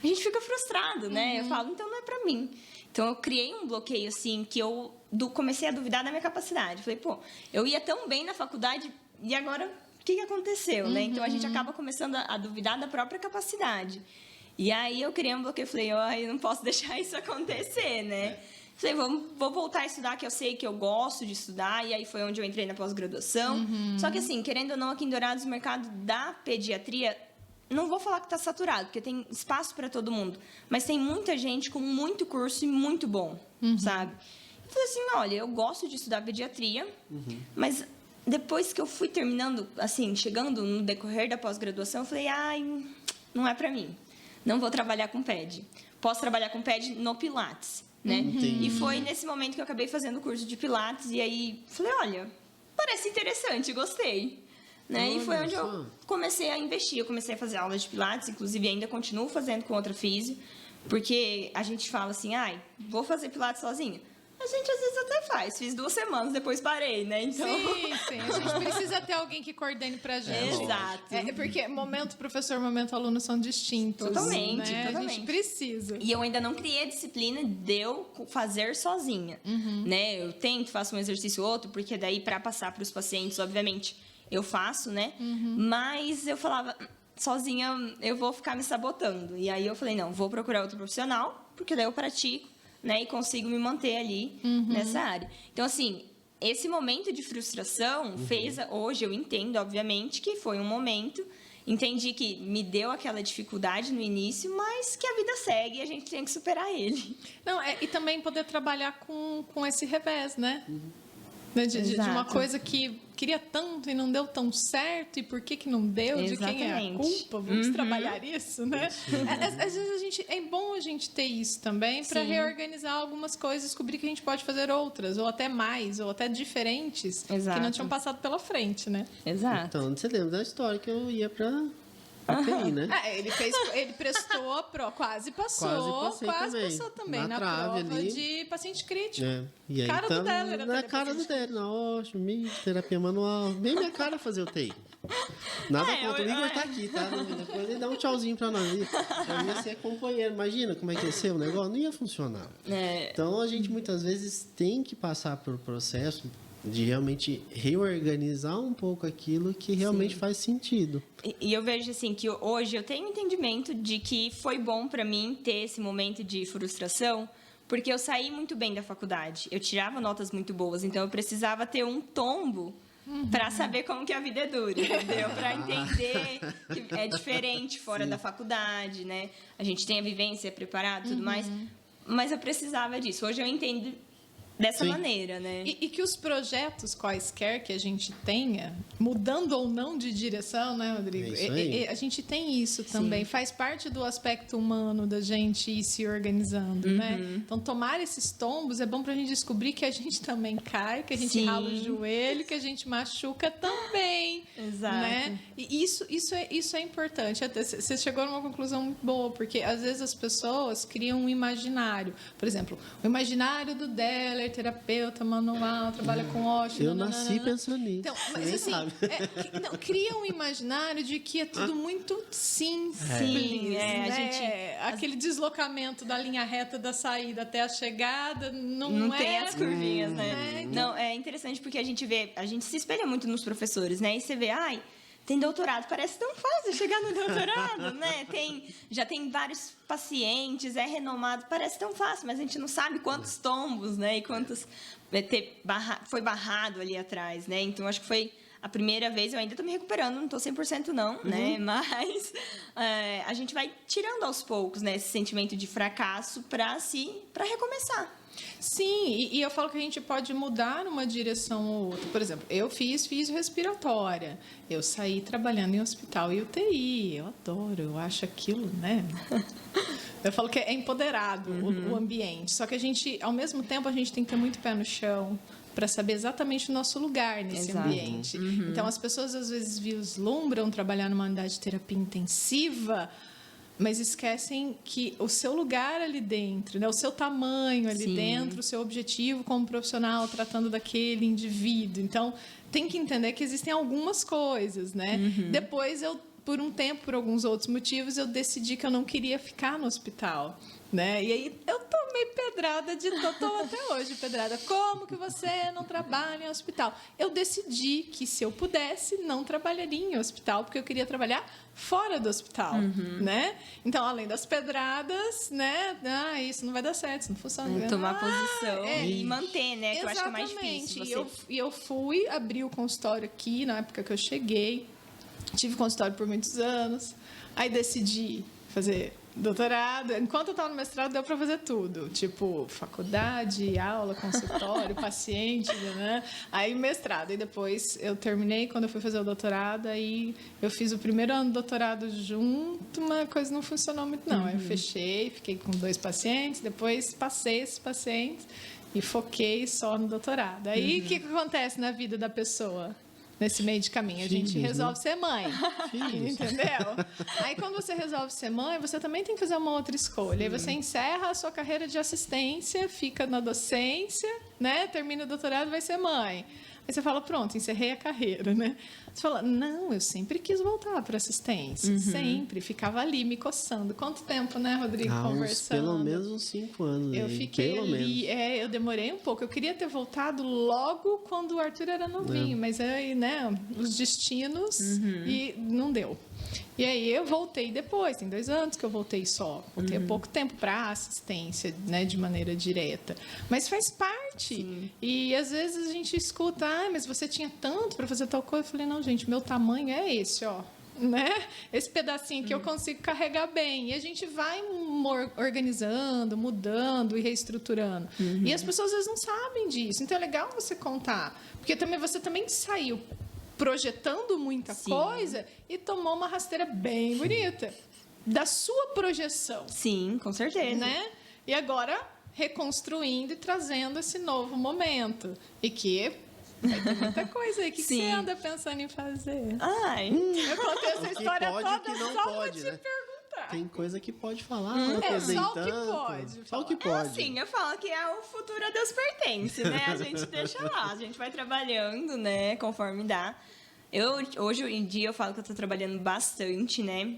a gente fica frustrado, né? Eu falo, então não é pra mim. Então eu criei um bloqueio assim que eu comecei a duvidar da minha capacidade. Falei, pô, eu ia tão bem na faculdade e agora o que aconteceu, né? Então a gente acaba começando a duvidar da própria capacidade. E aí eu criei um bloqueio, falei, eu não posso deixar isso acontecer, né? Falei, vou voltar a estudar, que eu sei que eu gosto de estudar, e aí foi onde eu entrei na pós-graduação. Só que assim, querendo ou não, aqui em Dourados, o mercado da pediatria, não vou falar que está saturado, porque tem espaço para todo mundo, mas tem muita gente com muito curso e muito bom, sabe? Eu falei assim, olha, eu gosto de estudar pediatria, mas depois que eu fui terminando, assim, chegando no decorrer da pós-graduação, eu falei, ai, não é para mim. Não vou trabalhar com PED. Posso trabalhar com PED no Pilates, né? E foi nesse momento que eu acabei fazendo o curso de Pilates, e aí falei, olha, parece interessante, gostei. Né? E foi onde eu comecei a investir. Eu comecei a fazer aulas de Pilates, inclusive ainda continuo fazendo com outra físio, porque a gente fala assim, vou fazer Pilates sozinha. A gente às vezes até faz. Fiz 2 semanas, depois parei, né? Então... Sim. A gente precisa ter alguém que coordene pra gente. Exato. Porque momento professor, momento aluno são distintos. Totalmente, né? totalmente. A gente precisa. E eu ainda não criei a disciplina de eu fazer sozinha. Né? Eu tento, faço um exercício ou outro, porque daí para passar para os pacientes, obviamente, eu faço, né? Mas eu falava, sozinha eu vou ficar me sabotando. E aí eu falei, não, vou procurar outro profissional, porque daí eu pratico, né? E consigo me manter ali nessa área. Então, assim, esse momento de frustração fez... Hoje eu entendo, obviamente, que foi um momento... Entendi que me deu aquela dificuldade no início, mas que a vida segue e a gente tem que superar ele. Não, e também poder trabalhar com esse revés, né? De uma coisa que queria tanto e não deu tão certo, e por que não deu, de quem é a culpa, vamos trabalhar isso, né? Às vezes é bom a gente ter isso também, para reorganizar algumas coisas, descobrir que a gente pode fazer outras, ou até mais, ou até diferentes, que não tinham passado pela frente, né? Exato. Então, você lembra da história que eu ia pra TI, né? Ele prestou a prova, quase passou também na trave prova ali. De paciente crítico. E aí, cara do Deller, era na cara do Deller, nossa, terapia manual, bem minha cara fazer o TI. Nada contra, o Igor tá aqui, tá? Depois ele dá um tchauzinho pra nós. Eu ia ser companheiro, imagina como é que ia ser o negócio, não ia funcionar. Então, a gente muitas vezes tem que passar por processo de realmente reorganizar um pouco aquilo que realmente faz sentido. E eu vejo assim que hoje eu tenho entendimento de que foi bom para mim ter esse momento de frustração, porque eu saí muito bem da faculdade. Eu tirava notas muito boas, então eu precisava ter um tombo para saber como que a vida é dura, entendeu? Para entender que é diferente fora da faculdade, né? A gente tem a vivência preparada e tudo mais, mas eu precisava disso. Hoje eu entendo dessa maneira, né? E que os projetos quaisquer que a gente tenha, mudando ou não de direção, né, Rodrigo? A gente tem isso também. Faz parte do aspecto humano da gente ir se organizando, né? Então, tomar esses tombos é bom pra gente descobrir que a gente também cai, que a gente rala o joelho, que a gente machuca também. Exato. Né? E isso é importante. Até você chegou numa conclusão muito boa, porque às vezes as pessoas criam um imaginário. Por exemplo, o imaginário do Deller Keller, terapeuta, manual, trabalha com Osho. Eu nasci pensando nisso. Então, mas nem assim, sabe. cria um imaginário de que é tudo muito simples. Sim, né? a gente... Aquele deslocamento da linha reta da saída até a chegada não tem as curvinhas, né? Então, Não, é interessante porque a gente se espelha muito nos professores, né? E você vê, tem doutorado, parece tão fácil chegar no doutorado, né? Já tem vários pacientes, é renomado, parece tão fácil, mas a gente não sabe quantos tombos, né? E quantos foi barrado ali atrás, né? Então, acho que foi a primeira vez, eu ainda estou me recuperando, não estou 100% não, né? Mas a gente vai tirando aos poucos, né? Esse sentimento de fracasso para recomeçar. Sim, e eu falo que a gente pode mudar uma direção ou outra. Por exemplo, eu fiz respiratória. Eu saí trabalhando em hospital e UTI. Eu adoro, eu acho aquilo, né? Eu falo que é empoderado o ambiente. Só que ao mesmo tempo, a gente tem que ter muito pé no chão para saber exatamente o nosso lugar nesse ambiente. Então, as pessoas às vezes vislumbram trabalhar numa unidade de terapia intensiva, mas esquecem que o seu lugar ali dentro, né? O seu tamanho ali dentro, o seu objetivo como profissional tratando daquele indivíduo. Então, tem que entender que existem algumas coisas, né? Depois, por um tempo, por alguns outros motivos, eu decidi que eu não queria ficar no hospital, né? E aí eu tomei pedrada tô até hoje pedrada. Como que você não trabalha em hospital? Eu decidi que se eu pudesse, não trabalharia em hospital, porque eu queria trabalhar fora do hospital, né? Então, além das pedradas, né? Isso não vai dar certo, isso não funciona. Tomar posição e manter, né? Que eu acho que é mais difícil. E eu fui abrir o consultório aqui, na época que eu cheguei. Tive consultório por muitos anos. Aí decidi fazer doutorado. Enquanto eu estava no mestrado, deu para fazer tudo. Tipo, faculdade, aula, consultório, paciente, né? Aí mestrado. E depois eu terminei, quando eu fui fazer o doutorado, aí eu fiz o primeiro ano do doutorado junto, mas a coisa não funcionou muito, não. Aí eu fechei, fiquei com 2 pacientes, depois passei esses pacientes e foquei só no doutorado. Aí, o que acontece na vida da pessoa? Nesse meio de caminho, a gente resolve ser mãe, entendeu? Aí, quando você resolve ser mãe, você também tem que fazer uma outra escolha. Aí você encerra a sua carreira de assistência, fica na docência, né? Termina o doutorado, vai ser mãe. Aí você fala, pronto, encerrei a carreira, né? Você fala, não, eu sempre quis voltar para assistência, sempre. Ficava ali me coçando. Quanto tempo, né, Rodrigo, conversando? Pelo menos uns 5 anos. Eu fiquei ali, eu demorei um pouco. Eu queria ter voltado logo quando o Arthur era novinho, mas aí, né, os destinos e não deu. E aí eu voltei depois, tem 2 anos que eu voltei só. Voltei há pouco tempo para assistência, né, de maneira direta. Mas faz parte. Sim. E às vezes a gente escuta, mas você tinha tanto para fazer tal coisa. Eu falei, não, gente, meu tamanho é esse, ó. Né? Esse pedacinho que eu consigo carregar bem. E a gente vai organizando, mudando e reestruturando. E as pessoas às vezes não sabem disso. Então é legal você contar. Porque você também saiu projetando muita coisa e tomou uma rasteira bem bonita da sua projeção. Sim, com certeza. Né? E agora reconstruindo e trazendo esse novo momento. E que vai ter muita coisa aí. O que você anda pensando em fazer? Eu contei essa história toda só para te perguntar. Tem coisa que pode falar. Só o que pode. Só o que pode. Assim, eu falo que o futuro a Deus pertence, né? A gente deixa lá, a gente vai trabalhando, né? Conforme dá. Hoje em dia, eu falo que eu tô trabalhando bastante, né?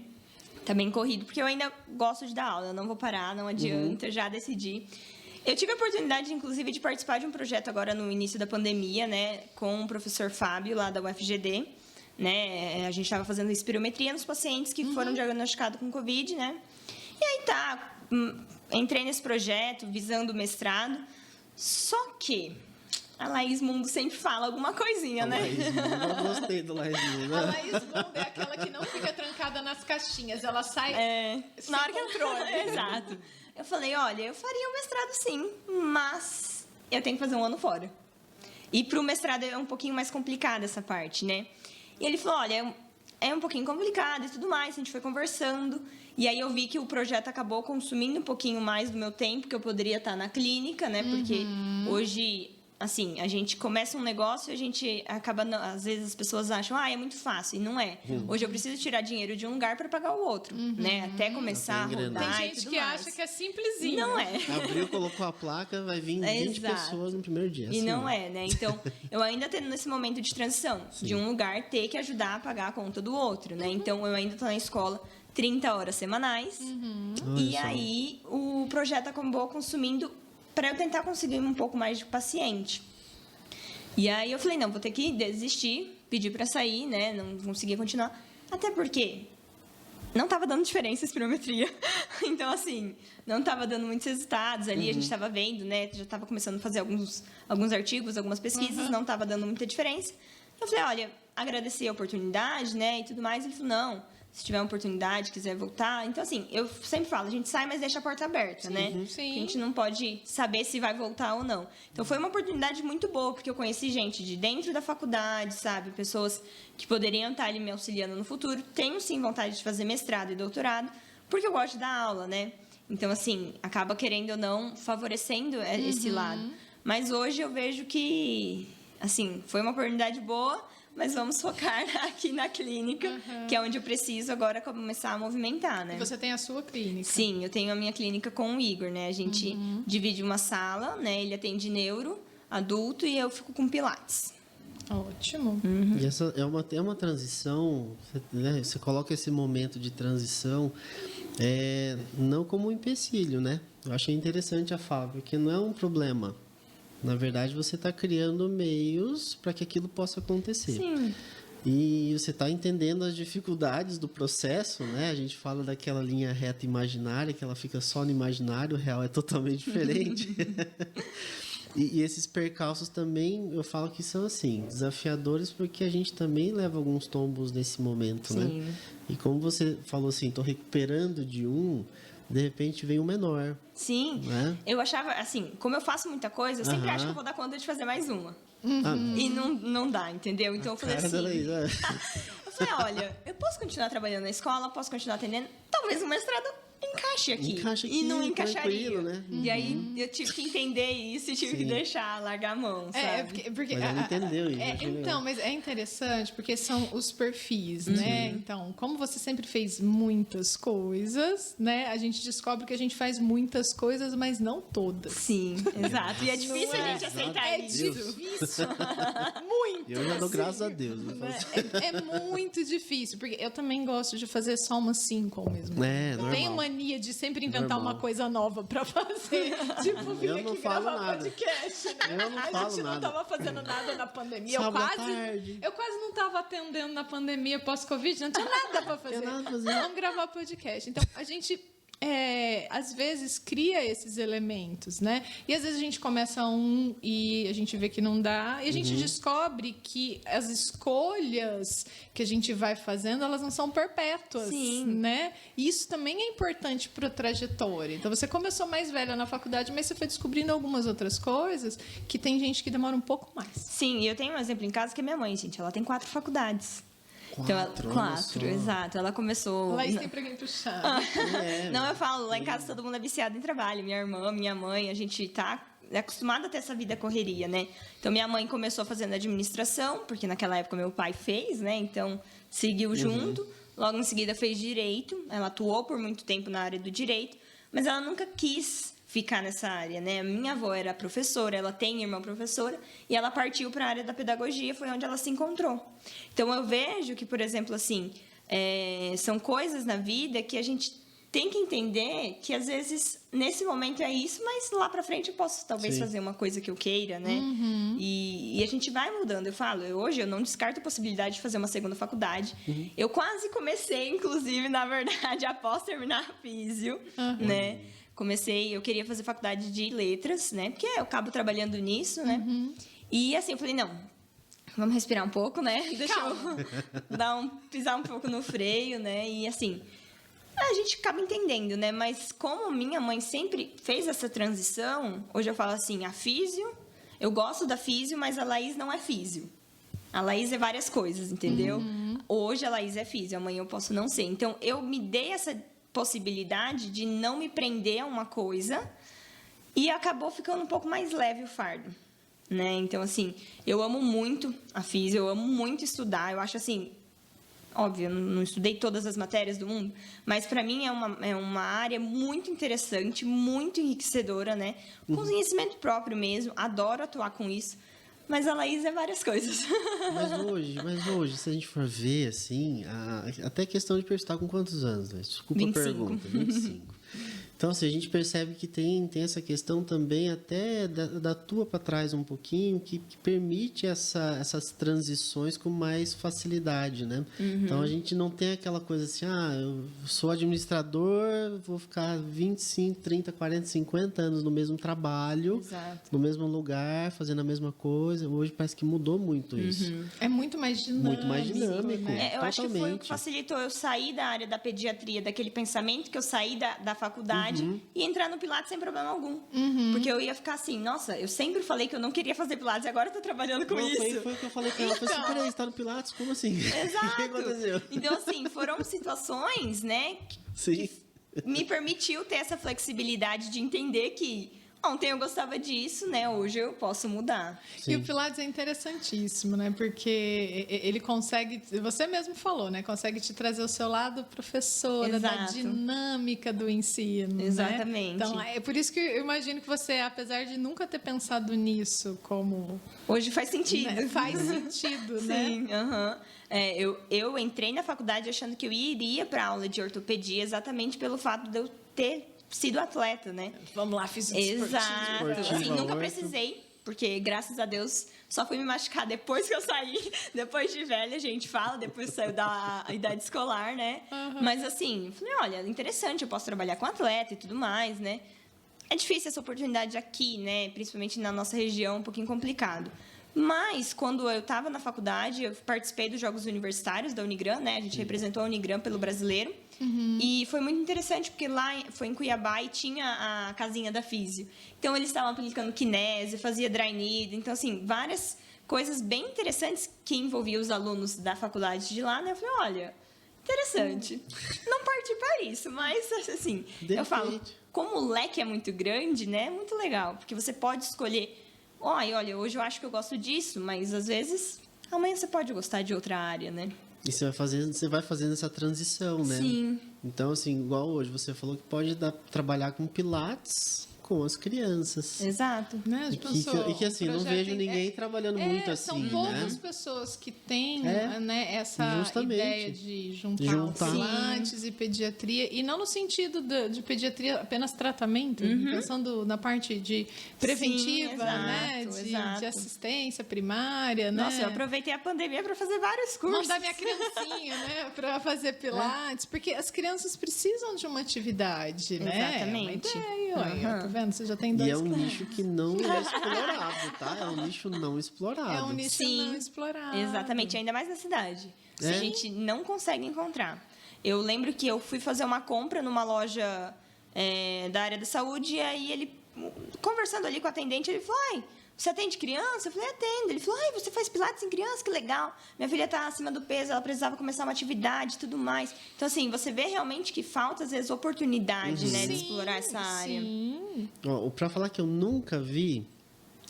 Tá bem corrido, porque eu ainda gosto de dar aula. Eu não vou parar, não adianta, já decidi. Eu tive a oportunidade, inclusive, de participar de um projeto agora no início da pandemia, né? Com o professor Fábio, lá da UFGD. Né? A gente estava fazendo espirometria nos pacientes que foram diagnosticados com Covid, né? E aí entrei nesse projeto visando o mestrado, só que a Laís Mundo sempre fala alguma coisinha, né? Laís Mundo, eu gostei do Laís Mundo. A Laís Mundo é aquela que não fica trancada nas caixinhas, ela sai na hora que entrou. Exato. Eu falei, olha, eu faria um mestrado sim, mas eu tenho que fazer um ano fora. E para o mestrado é um pouquinho mais complicada essa parte, né? E ele falou, olha, é um pouquinho complicado e tudo mais. A gente foi conversando. E aí eu vi que o projeto acabou consumindo um pouquinho mais do meu tempo, que eu poderia estar na clínica, né? Porque hoje assim, a gente começa um negócio e a gente acaba... Às vezes as pessoas acham, é muito fácil. E não é. Hoje eu preciso tirar dinheiro de um lugar para pagar o outro, né? Até começar a rodar. Tem gente que acha que é simplesinho. Não é. Abriu, colocou a placa, vai vir 20 pessoas no primeiro dia. E assim, não é, né? Então, eu ainda tô nesse momento de transição, de um lugar ter que ajudar a pagar a conta do outro, né? Então, eu ainda tô na escola 30 horas semanais. E Olha só. aí, o projeto acabou consumindo para eu tentar conseguir um pouco mais de paciente. E aí, eu falei, não, vou ter que desistir, pedir para sair, né? Não conseguia continuar. Até porque não estava dando diferença a espirometria. Então, assim, não estava dando muitos resultados ali. A gente estava vendo, né? Já estava começando a fazer alguns artigos, algumas pesquisas. Não estava dando muita diferença. Eu falei, olha, agradecer a oportunidade, né? E tudo mais. Ele falou, não, se tiver uma oportunidade, quiser voltar. Então, assim, eu sempre falo, a gente sai, mas deixa a porta aberta, né? Sim. A gente não pode saber se vai voltar ou não. Então, foi uma oportunidade muito boa, porque eu conheci gente de dentro da faculdade, sabe? Pessoas que poderiam estar ali me auxiliando no futuro. Tenho, sim, vontade de fazer mestrado e doutorado, porque eu gosto de dar aula, né? Então, assim, acaba querendo ou não favorecendo esse lado. Mas hoje eu vejo que, assim, foi uma oportunidade boa, mas vamos focar aqui na clínica, que é onde eu preciso agora começar a movimentar, né? E você tem a sua clínica. Sim, eu tenho a minha clínica com o Igor, né? A gente divide uma sala, né? Ele atende neuro, adulto, e eu fico com pilates. Ótimo. E essa é uma transição, né? Você coloca esse momento de transição não como um empecilho, né? Eu achei interessante a fala, porque não é um problema. Na verdade, você está criando meios para que aquilo possa acontecer. Sim. E você está entendendo as dificuldades do processo, né? A gente fala daquela linha reta imaginária, que ela fica só no imaginário, o real é totalmente diferente. E esses percalços também, eu falo que são assim, desafiadores, porque a gente também leva alguns tombos nesse momento, né? Sim. E como você falou assim, estou recuperando de de repente vem um menor. Sim. Né? Eu achava, assim, como eu faço muita coisa, eu sempre acho que eu vou dar conta de fazer mais uma. E não dá, entendeu? Então eu falei Cara da assim... Laís, Eu falei, olha, eu posso continuar trabalhando na escola, posso continuar atendendo, talvez o mestrado encaixe aqui. Encaixa e não aqui, encaixaria. tranquilo, né? E aí eu tive que entender isso e tive que deixar, largar a mão, sabe? Porque Mas ela entendeu isso. achei legal. então, mas é interessante porque são os perfis, né? Então, como você sempre fez muitas coisas, né? A gente descobre que a gente faz muitas coisas, mas não todas. Sim, exato. E é difícil Não a é? gente aceitar É isso. difícil. Muito. Eu já dou assim. graças a Deus. Eu Né? faço- É muito difícil, porque eu também gosto de fazer só umas 5 ao mesmo tempo. Eu normal. tenho mania de sempre inventar Normal. uma coisa nova pra fazer. Tipo, vir Eu não aqui falo gravar nada. podcast, né? Eu não A falo gente não nada. tava fazendo nada na pandemia. Sábado à tarde. Eu quase não tava atendendo na pandemia pós-Covid, não tinha nada pra fazer. Tinha nada pra fazer. Vamos gravar podcast. Então, a gente... às vezes cria esses elementos, né? E às vezes a gente começa e a gente vê que não dá, e a gente descobre que as escolhas que a gente vai fazendo, elas não são perpétuas, Sim. né? E isso também é importante para a trajetória. Então você começou mais velha na faculdade, mas você foi descobrindo algumas outras coisas que tem gente que demora um pouco mais. Sim, e eu tenho um exemplo em casa que é minha mãe, gente. Ela tem 4 faculdades. Quatro, olha Quatro, só. exato. Ela começou... Laís tem pra quem puxar. Não, eu falo, lá em casa todo mundo é viciado em trabalho. Minha irmã, minha mãe, a gente tá acostumada a ter essa vida correria, né? Então, minha mãe começou fazendo administração, porque naquela época meu pai fez, né? Então, seguiu junto. Logo em seguida, fez direito. Ela atuou por muito tempo na área do direito, mas ela nunca quis ficar nessa área, né? Minha avó era professora, ela tem irmã professora, e ela partiu para a área da pedagogia, foi onde ela se encontrou. Então, eu vejo que, por exemplo, assim, são coisas na vida que a gente tem que entender que, às vezes, nesse momento é isso, mas lá para frente eu posso, talvez, Sim. fazer uma coisa que eu queira, né? E a gente vai mudando. Eu falo, hoje eu não descarto a possibilidade de fazer uma segunda faculdade. Eu quase comecei, inclusive, na verdade, após terminar a físio, né? Eu queria fazer faculdade de letras, né? Porque eu acabo trabalhando nisso, né? E assim, eu falei, não, vamos respirar um pouco, né? Deixa eu pisar um pouco no freio, né? E assim, a gente acaba entendendo, né? Mas como minha mãe sempre fez essa transição, hoje eu falo assim, a físio, eu gosto da físio, mas a Laís não é físio. A Laís é várias coisas, entendeu? Hoje a Laís é físio, amanhã eu posso não ser. Então, eu me dei essa possibilidade de não me prender a uma coisa e acabou ficando um pouco mais leve o fardo. né? Então, assim, eu amo muito a física, eu amo muito estudar. Eu acho, assim, óbvio, eu não estudei todas as matérias do mundo, mas para mim é uma área muito interessante, muito enriquecedora, né? Com conhecimento próprio mesmo, adoro atuar com isso. Mas a Laís é várias coisas. Mas hoje, se a gente for ver, assim, até questão de perguntar com quantos anos, né? Desculpa 25. a pergunta, 25. Então, assim, a gente percebe que tem essa questão também até da tua para trás um pouquinho, que permite essas transições com mais facilidade, né? Então, a gente não tem aquela coisa assim, eu sou administrador, vou ficar 25, 30, 40, 50 anos no mesmo trabalho, Exato. no mesmo lugar, fazendo a mesma coisa. Hoje parece que mudou muito isso. É muito mais dinâmico. Muito mais dinâmico. Né? Eu acho que foi o que Totalmente. facilitou eu sair da área da pediatria, daquele pensamento que eu saí da faculdade e entrar no Pilates sem problema algum. Porque eu ia ficar assim, nossa, eu sempre falei que eu não queria fazer Pilates e agora eu tô trabalhando com Não, isso. Foi o que eu falei pra ela. Eu falei assim, Então. peraí, você tá no Pilates? Como assim? Exato. O que aconteceu? Então, assim, foram situações, né, Sim. me permitiu ter essa flexibilidade de entender que ontem eu gostava disso, né, hoje eu posso mudar. E o Pilates é interessantíssimo, né? Porque ele consegue, você mesmo falou, né? Consegue te trazer o seu lado professora, da Exato. dinâmica do ensino. Exatamente. Né? Então, é por isso que eu imagino que você, apesar de nunca ter pensado nisso como. Hoje faz sentido. Né, faz sentido, né? Sim, aham. Eu entrei na faculdade achando que eu iria para aula de ortopedia exatamente pelo fato de eu ter sido atleta, né? Vamos lá, fiz um Exato. Esportiva, Assim, nunca orto. precisei, porque graças a Deus só fui me machucar depois que eu saí, depois de velha, a gente fala, depois saiu da idade escolar, né? Mas assim, falei, olha, interessante, eu posso trabalhar com atleta e tudo mais, né? É difícil essa oportunidade aqui, né? Principalmente na nossa região, um pouquinho complicado. Mas, quando eu estava na faculdade, eu participei dos Jogos Universitários da Unigran, né? A gente representou a Unigran pelo brasileiro. E foi muito interessante, porque lá foi em Cuiabá e tinha a casinha da Físio. Então, eles estavam aplicando kinese, fazia dry needle. Então, assim, várias coisas bem interessantes que envolviam os alunos da faculdade de lá, né? Eu falei, olha, interessante. Não parti para isso, mas, assim, eu falo, Depende. como o leque é muito grande, né? É muito legal, porque você pode escolher... Olha, hoje eu acho que eu gosto disso, mas às vezes amanhã você pode gostar de outra área, né? E você vai fazendo essa transição, né? Sim. Então, assim, igual hoje, você falou que pode trabalhar com Pilates com as crianças. Exato. Né? E que assim, não vejo ninguém trabalhando muito assim, são poucas né? pessoas que têm É, né, essa justamente. ideia de juntar Juntar. o Pilates e pediatria, e não no sentido de pediatria apenas tratamento, pensando na parte de preventiva, exato, né, exato. de assistência primária, né? Nossa, eu aproveitei a pandemia para fazer vários cursos. Mandar minha criancinha, né, para fazer Pilates, porque as crianças precisam de uma atividade, né? Exatamente. É uma ideia, olha, Aham. tá vendo? Você já tem dois E é um clientes. nicho que não é explorado, tá? É um nicho não explorado. É um nicho Sim, não explorado. Exatamente, ainda mais na cidade. É? A gente não consegue encontrar. Eu lembro que eu fui fazer uma compra numa loja da área da saúde e aí ele, conversando ali com o atendente, ele falou, ai, você atende criança? Eu falei, atendo. Ele falou, ai, você faz Pilates em criança? Que legal. Minha filha está acima do peso, ela precisava começar uma atividade e tudo mais. Então, assim, você vê realmente que falta, às vezes, oportunidade, né, de explorar essa área. Sim. Ó, pra falar que eu nunca vi,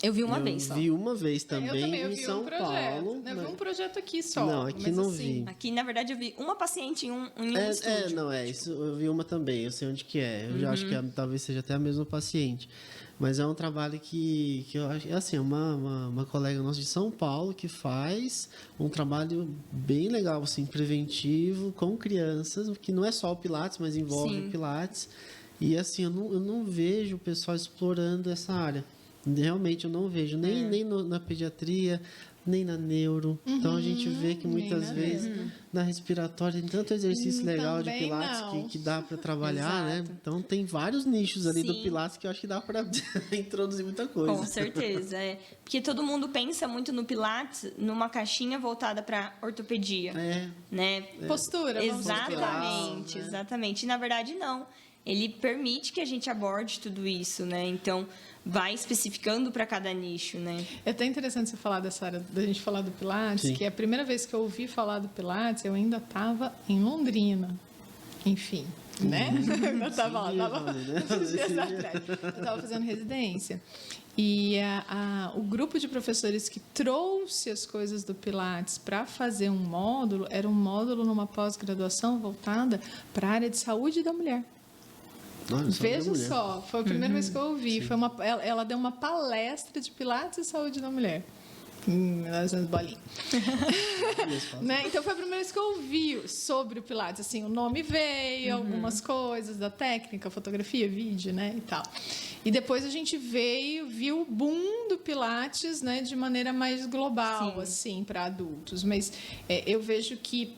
Eu vi uma vez só. vi uma vez Eu também, também, eu em vi São um projeto. Paulo. Eu vi né? um projeto aqui só. Não, aqui mas não assim, vi. Aqui, na verdade, eu vi uma paciente em um estúdio. Não, isso eu vi uma também, eu sei onde que é. Eu já acho que talvez seja até a mesma paciente. Mas é um trabalho que eu acho, assim, uma colega nossa de São Paulo que faz um trabalho bem legal, assim, preventivo com crianças, que não é só o Pilates, mas envolve Sim. o Pilates. E assim, eu não vejo o pessoal explorando essa área. Realmente eu não vejo, nem na pediatria, nem na neuro. Então a gente vê que nem muitas na vezes na respiratória tem tanto exercício legal de Também Pilates não. que dá para trabalhar, né? Exato. Então tem vários nichos ali do Sim. Pilates que eu acho que dá para introduzir muita coisa. Com certeza, Porque todo mundo pensa muito no Pilates numa caixinha voltada para ortopedia, É, né? postura, vamos Exatamente, postural, né? exatamente. E, na verdade, não. Ele permite que a gente aborde tudo isso, né? Então, vai especificando para cada nicho, né? É até interessante você falar dessa área, da gente falar do Pilates, Sim. que a primeira vez que eu ouvi falar do Pilates, eu ainda estava em Londrina. Enfim, né? Eu estava lá, Sim, estava né? uns dias atrás. Eu estava fazendo residência. E o grupo de professores que trouxe as coisas do Pilates para fazer um módulo, era um módulo numa pós-graduação voltada para a área de saúde da mulher. Veja só, foi a primeira vez que eu ouvi. Foi ela deu uma palestra de Pilates e saúde da mulher. Nós vamos bolinha. Né? Então foi a primeira vez que eu ouvi sobre o Pilates. Assim, o nome veio, algumas coisas da técnica, fotografia, vídeo, né, e tal. E depois a gente viu o boom do Pilates, né, de maneira mais global, sim, assim, para adultos. Mas eu vejo que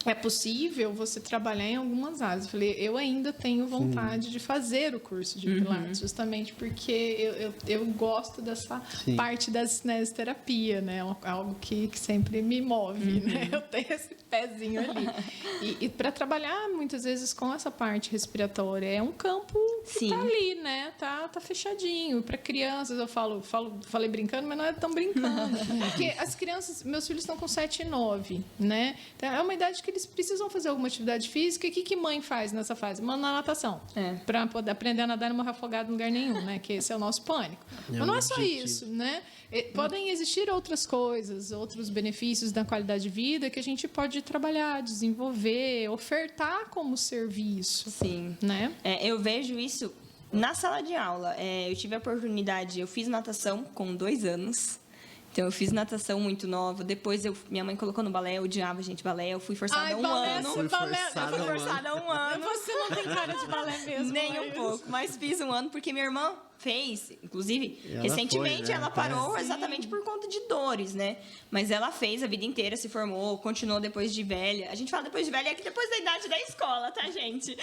é possível você trabalhar em algumas áreas. Eu falei, eu ainda tenho vontade de fazer o curso de Pilates, justamente porque eu gosto dessa parte da cinesioterapia, né? Algo que sempre me move, né? Eu tenho esse pezinho ali. E para trabalhar, muitas vezes, com essa parte respiratória, é um campo que tá ali, né? Tá fechadinho. Para crianças, eu falei brincando, mas não é tão brincando. Porque as crianças, meus filhos estão com 7 e 9, né? Então, é uma idade que eles precisam fazer alguma atividade física. E o que mãe faz nessa fase? Manda na natação. Para poder aprender a nadar e não morrer afogado em lugar nenhum, né? Que esse é o nosso pânico. Mas não é só isso, né? Podem existir outras coisas, outros benefícios da qualidade de vida que a gente pode trabalhar, desenvolver, ofertar como serviço. Sim. Né? Eu vejo isso na sala de aula. Eu tive a oportunidade, eu fiz natação com 2 anos. Então, eu fiz natação muito nova. Depois, minha mãe colocou no balé. Eu odiava, gente, balé. Eu fui forçada há um ano. Eu fui forçada há um ano. Você não tem cara de balé mesmo. Nem um pouco. Mas fiz um ano porque minha irmã fez. Inclusive, recentemente, ela parou exatamente por conta de dores, né? Mas ela fez a vida inteira, se formou, continuou depois de velha. A gente fala depois de velha, é que depois da idade da escola, tá, gente?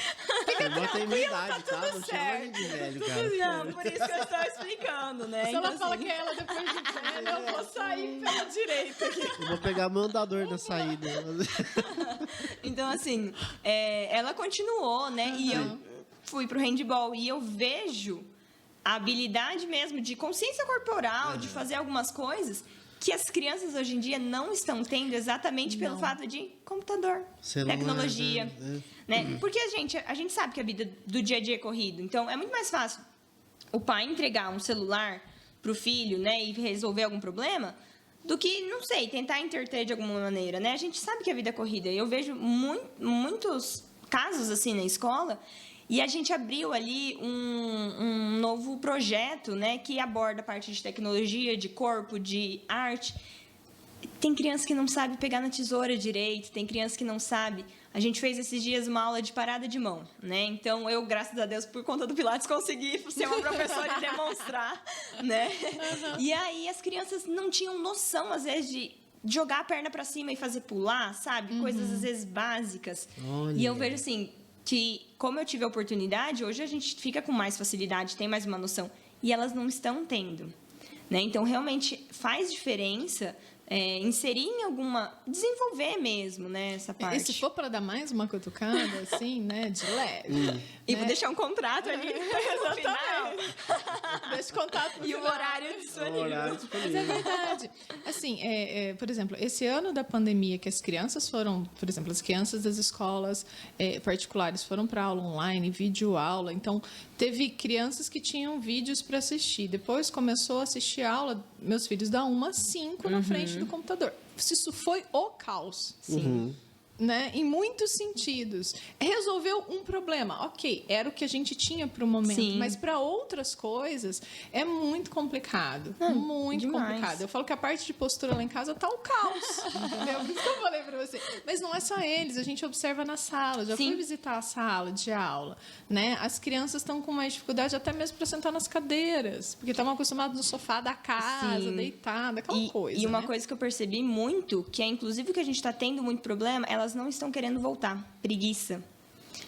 Eu botei minha idade, tá? Não chama ele de velho, cara. Não, por isso que eu estou explicando, né? Se ela fala que é ela depois de velha, eu vou sair pela direita aqui. Eu vou pegar mandador da saída. Então, assim, ela continuou, né? E eu fui pro handball. E eu vejo a habilidade mesmo de consciência corporal, de fazer algumas coisas que as crianças hoje em dia não estão tendo exatamente pelo fato de computador, celular, tecnologia, né? Porque a gente sabe que a vida do dia a dia é corrido. Então, é muito mais fácil o pai entregar um celular pro filho, né, e resolver algum problema, do que, não sei, tentar interter de alguma maneira, né? A gente sabe que a vida é corrida. Eu vejo muitos casos assim na escola. E a gente abriu ali um novo projeto, né, que aborda a parte de tecnologia, de corpo, de arte. Tem criança que não sabe pegar na tesoura direito, tem criança que não sabe. A gente fez esses dias uma aula de parada de mão, né? Então, eu, graças a Deus, por conta do Pilates, consegui ser uma professora e demonstrar, né? E aí, as crianças não tinham noção, às vezes, de jogar a perna para cima e fazer pular, sabe? Coisas, às vezes, básicas. Olha. E eu vejo, assim, que, como eu tive a oportunidade, hoje a gente fica com mais facilidade, tem mais uma noção. E elas não estão tendo, né? Então, realmente, faz diferença inserir em alguma... Desenvolver mesmo, né? Essa parte. E se for para dar mais uma cutucada, assim, né? De leve. E vou deixar um contrato ali no final. Deixa o contato no e final. O horário disponível. Mas é verdade. Assim, por exemplo, esse ano da pandemia que as crianças foram... Por exemplo, as crianças das escolas particulares foram para aula online, vídeo aula. Então, teve crianças que tinham vídeos para assistir. Depois começou a assistir aula, meus filhos da 1 às 5 na frente do computador. Isso foi o caos. Sim. Né? Em muitos sentidos. Resolveu um problema. Ok, era o que a gente tinha para o momento. Sim. Mas para outras coisas é muito complicado. Muito demais. complicado. Eu falo que a parte de postura lá em casa tá o caos. Entendeu? Por isso que eu falei para você. Mas não é só eles. A gente observa na sala. Já fui visitar a sala de aula. Né? As crianças estão com mais dificuldade até mesmo para sentar nas cadeiras. Porque estavam acostumados no sofá da casa, deitada, aquela coisa. E uma né? coisa que eu percebi muito, que é inclusive o que a gente está tendo muito problema, elas não estão querendo voltar. Preguiça.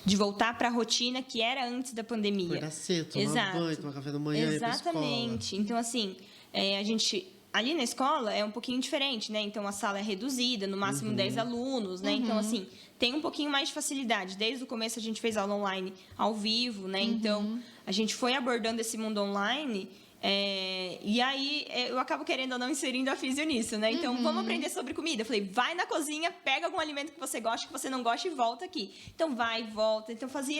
De voltar para a rotina que era antes da pandemia. Acordar cedo, tomar banho, tomar café da manhã. Exatamente. Então, assim, a gente... Ali na escola é um pouquinho diferente, né? Então, a sala é reduzida, no máximo 10 alunos, né? Então, assim, tem um pouquinho mais de facilidade. Desde o começo, a gente fez aula online ao vivo, né? Então, a gente foi abordando esse mundo online... e aí, eu acabo querendo ou não inserindo a físio nisso, né? Então, vamos aprender sobre comida. Eu falei, vai na cozinha, pega algum alimento que você gosta, que você não gosta e volta aqui. Então, vai, volta. Então, fazia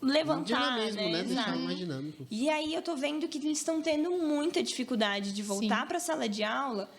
levantar, dinamismo, né? Deixar Exato. mais dinâmico. E aí eu tô vendo que eles estão tendo muita dificuldade de voltar Sim. para a sala de aula.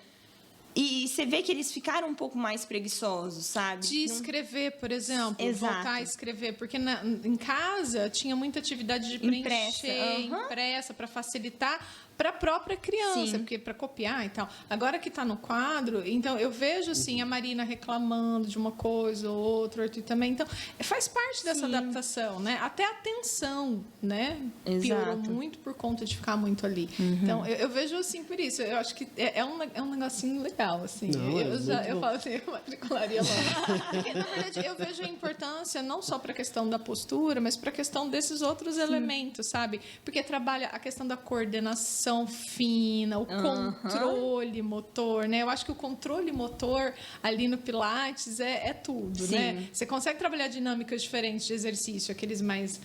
E você vê que eles ficaram um pouco mais preguiçosos, sabe? De escrever, por exemplo, Exato. voltar a escrever, porque em casa tinha muita atividade de Impressa, preencher, aham. impressa, para facilitar para a própria criança, Sim. porque para copiar e tal. Agora que está no quadro, então eu vejo assim a Marina reclamando de uma coisa ou outra, o Arthur também. Então faz parte dessa Sim. adaptação, né? Até a atenção, né? Exato. Piorou muito por conta de ficar muito ali. Então eu vejo assim por isso. Eu acho que é um negocinho legal, assim. Não, eu muito bom. falo assim, eu matricularia lá. Porque, na verdade, eu vejo a importância não só para a questão da postura, mas para a questão desses outros elementos, sabe? Porque trabalha a questão da coordenação fina, o controle motor, né? Eu acho que o controle motor ali no Pilates é tudo, Sim. né? Você consegue trabalhar dinâmicas diferentes de exercício, aqueles mais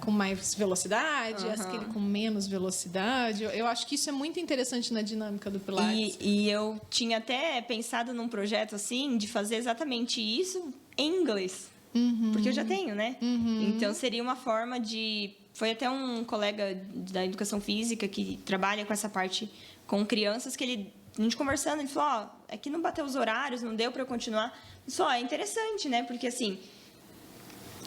com mais velocidade, aquele com menos velocidade. Eu acho que isso é muito interessante na dinâmica do Pilates. E eu tinha até pensado num projeto assim, de fazer exatamente isso em inglês. Porque eu já tenho, né? Então seria uma forma de. Foi até um colega da educação física que trabalha com essa parte com crianças que a gente conversando, ele falou: ó, é que não bateu os horários, não deu para eu continuar. Só é interessante, né? Porque assim,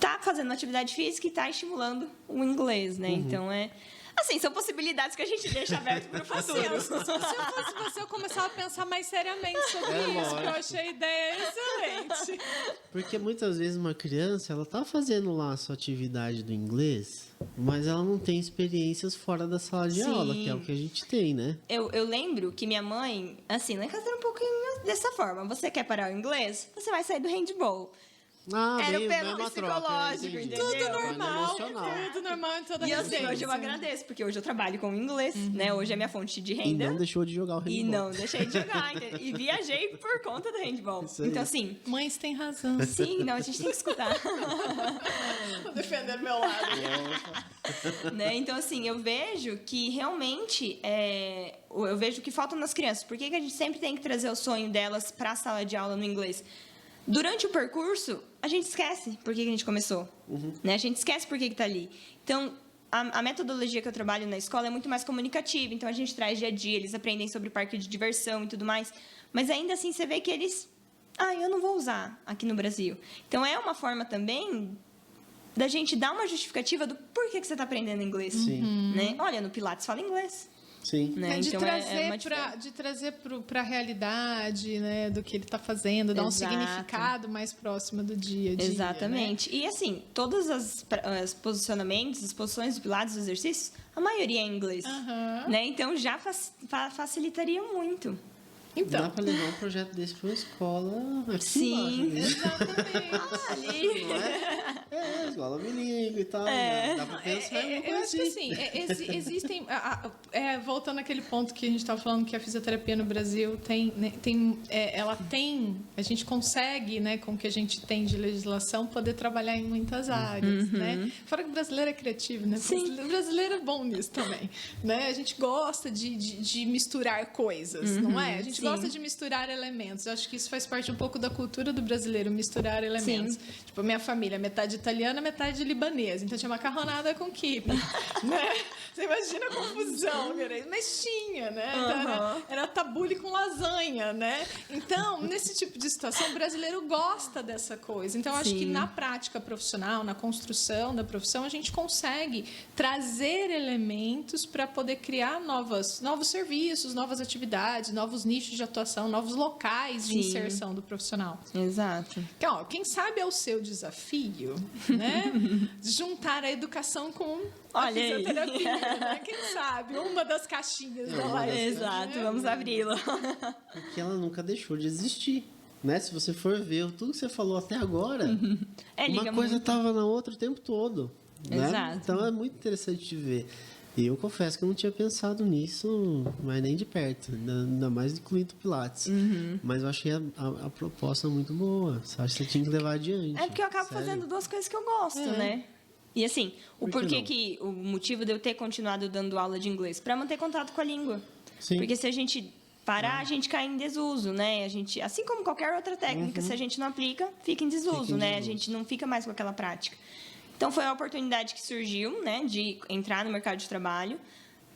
tá fazendo uma atividade física e tá estimulando o inglês, né? Então é. Assim, são possibilidades que a gente deixa aberto para o futuro. Se eu fosse você, eu começava a pensar mais seriamente sobre isso, lógico. porque eu achei a ideia excelente. Porque muitas vezes uma criança, ela tá fazendo lá a sua atividade do inglês, mas ela não tem experiências fora da sala de Sim. aula, que é o que a gente tem, né? Eu lembro que minha mãe, assim, lá em casa era um pouquinho dessa forma. Você quer parar o inglês? Você vai sair do handball. Ah, Era veio pelo mesma psicológico, entendi. entendeu? Tudo Foi normal, emocional. tudo normal em toda E assim, residência. hoje eu agradeço, porque hoje eu trabalho com inglês, né? Hoje é minha fonte de E renda. não deixou de jogar o handball. E não deixei de jogar. Entendeu? E viajei por conta do handball. Isso aí. Então, assim, Mães têm razão. sim, não, a gente tem que escutar. Tô defendendo meu lado. Né? Então, assim, eu vejo que realmente eu vejo que falta nas crianças. Por que a gente sempre tem que trazer o sonho delas para a sala de aula no inglês? Durante o percurso, a gente esquece por que a gente começou. Né? A gente esquece por que está ali. Então, a metodologia que eu trabalho na escola é muito mais comunicativa. Então, a gente traz dia a dia, eles aprendem sobre parque de diversão e tudo mais. Mas, ainda assim, você vê que eles... eu não vou usar aqui no Brasil. Então, é uma forma também da gente dar uma justificativa do porquê que você está aprendendo inglês. Sim. Né? Olha, no Pilates fala inglês. Sim. Né? De Então, trazer para a realidade, né, do que ele está fazendo, dar um Exato. significado mais próximo do dia a dia. Exatamente. E assim, todos os posicionamentos, as posições do Pilates, os exercícios, a maioria é em inglês. Aham. Né? Então já facilitaria muito. Então, Dá pra levar um projeto desse pra uma escola aqui Sim. embaixo, né? exatamente. Ali. Não é? Escola bilíngue e tal. Dá pra pensar em uma Eu coisa acho que assim. existem. Voltando àquele ponto que a gente estava falando que a fisioterapia no Brasil tem, né, ela tem. A gente consegue, né, com o que a gente tem de legislação, poder trabalhar em muitas áreas. Né? Fora que o brasileiro é criativo, né? Sim. O brasileiro é bom nisso também. Né? A gente gosta de misturar coisas, não é? A gente sim. gosta de misturar elementos. Eu acho que isso faz parte um pouco da cultura do brasileiro, misturar elementos. Sim. Tipo, minha família, metade italiana, metade libanesa. Então tinha macarronada com quibe, né? Você imagina a confusão, cara. Mas tinha, né? Então, era tabule com lasanha, né? Então, nesse tipo de situação, o brasileiro gosta dessa coisa. Então, eu acho que Sim. na prática profissional, na construção da profissão, a gente consegue trazer elementos para poder criar novos serviços, novas atividades, novos nichos de atuação, novos locais de Sim. inserção do profissional. Exato. Então, quem sabe é o seu desafio, né? Juntar a educação com a Olha aí. fisioterapia, né? Quem sabe? Uma das caixinhas da live. Exato, vamos abri-la. Porque ela nunca deixou de existir. Né? Se você for ver tudo que você falou até agora, Liga uma coisa muito. estava na outra o tempo todo. Né? Exato. Então é muito interessante de ver. E eu confesso que eu não tinha pensado nisso, mas nem de perto, ainda mais incluindo o Pilates. Mas eu achei a proposta muito boa. Só acho que você tinha que levar adiante. É porque eu acabo Sério. fazendo duas coisas que eu gosto, né? E assim, Por que porquê não? que o motivo de eu ter continuado dando aula de inglês? Para manter contato com a língua. Sim. Porque se a gente parar, a gente cai em desuso, né? A gente, assim como qualquer outra técnica, se a gente não aplica, fica em desuso, Fica em né? A desuso. gente não fica mais com aquela prática. Então, foi a oportunidade que surgiu, né, de entrar no mercado de trabalho.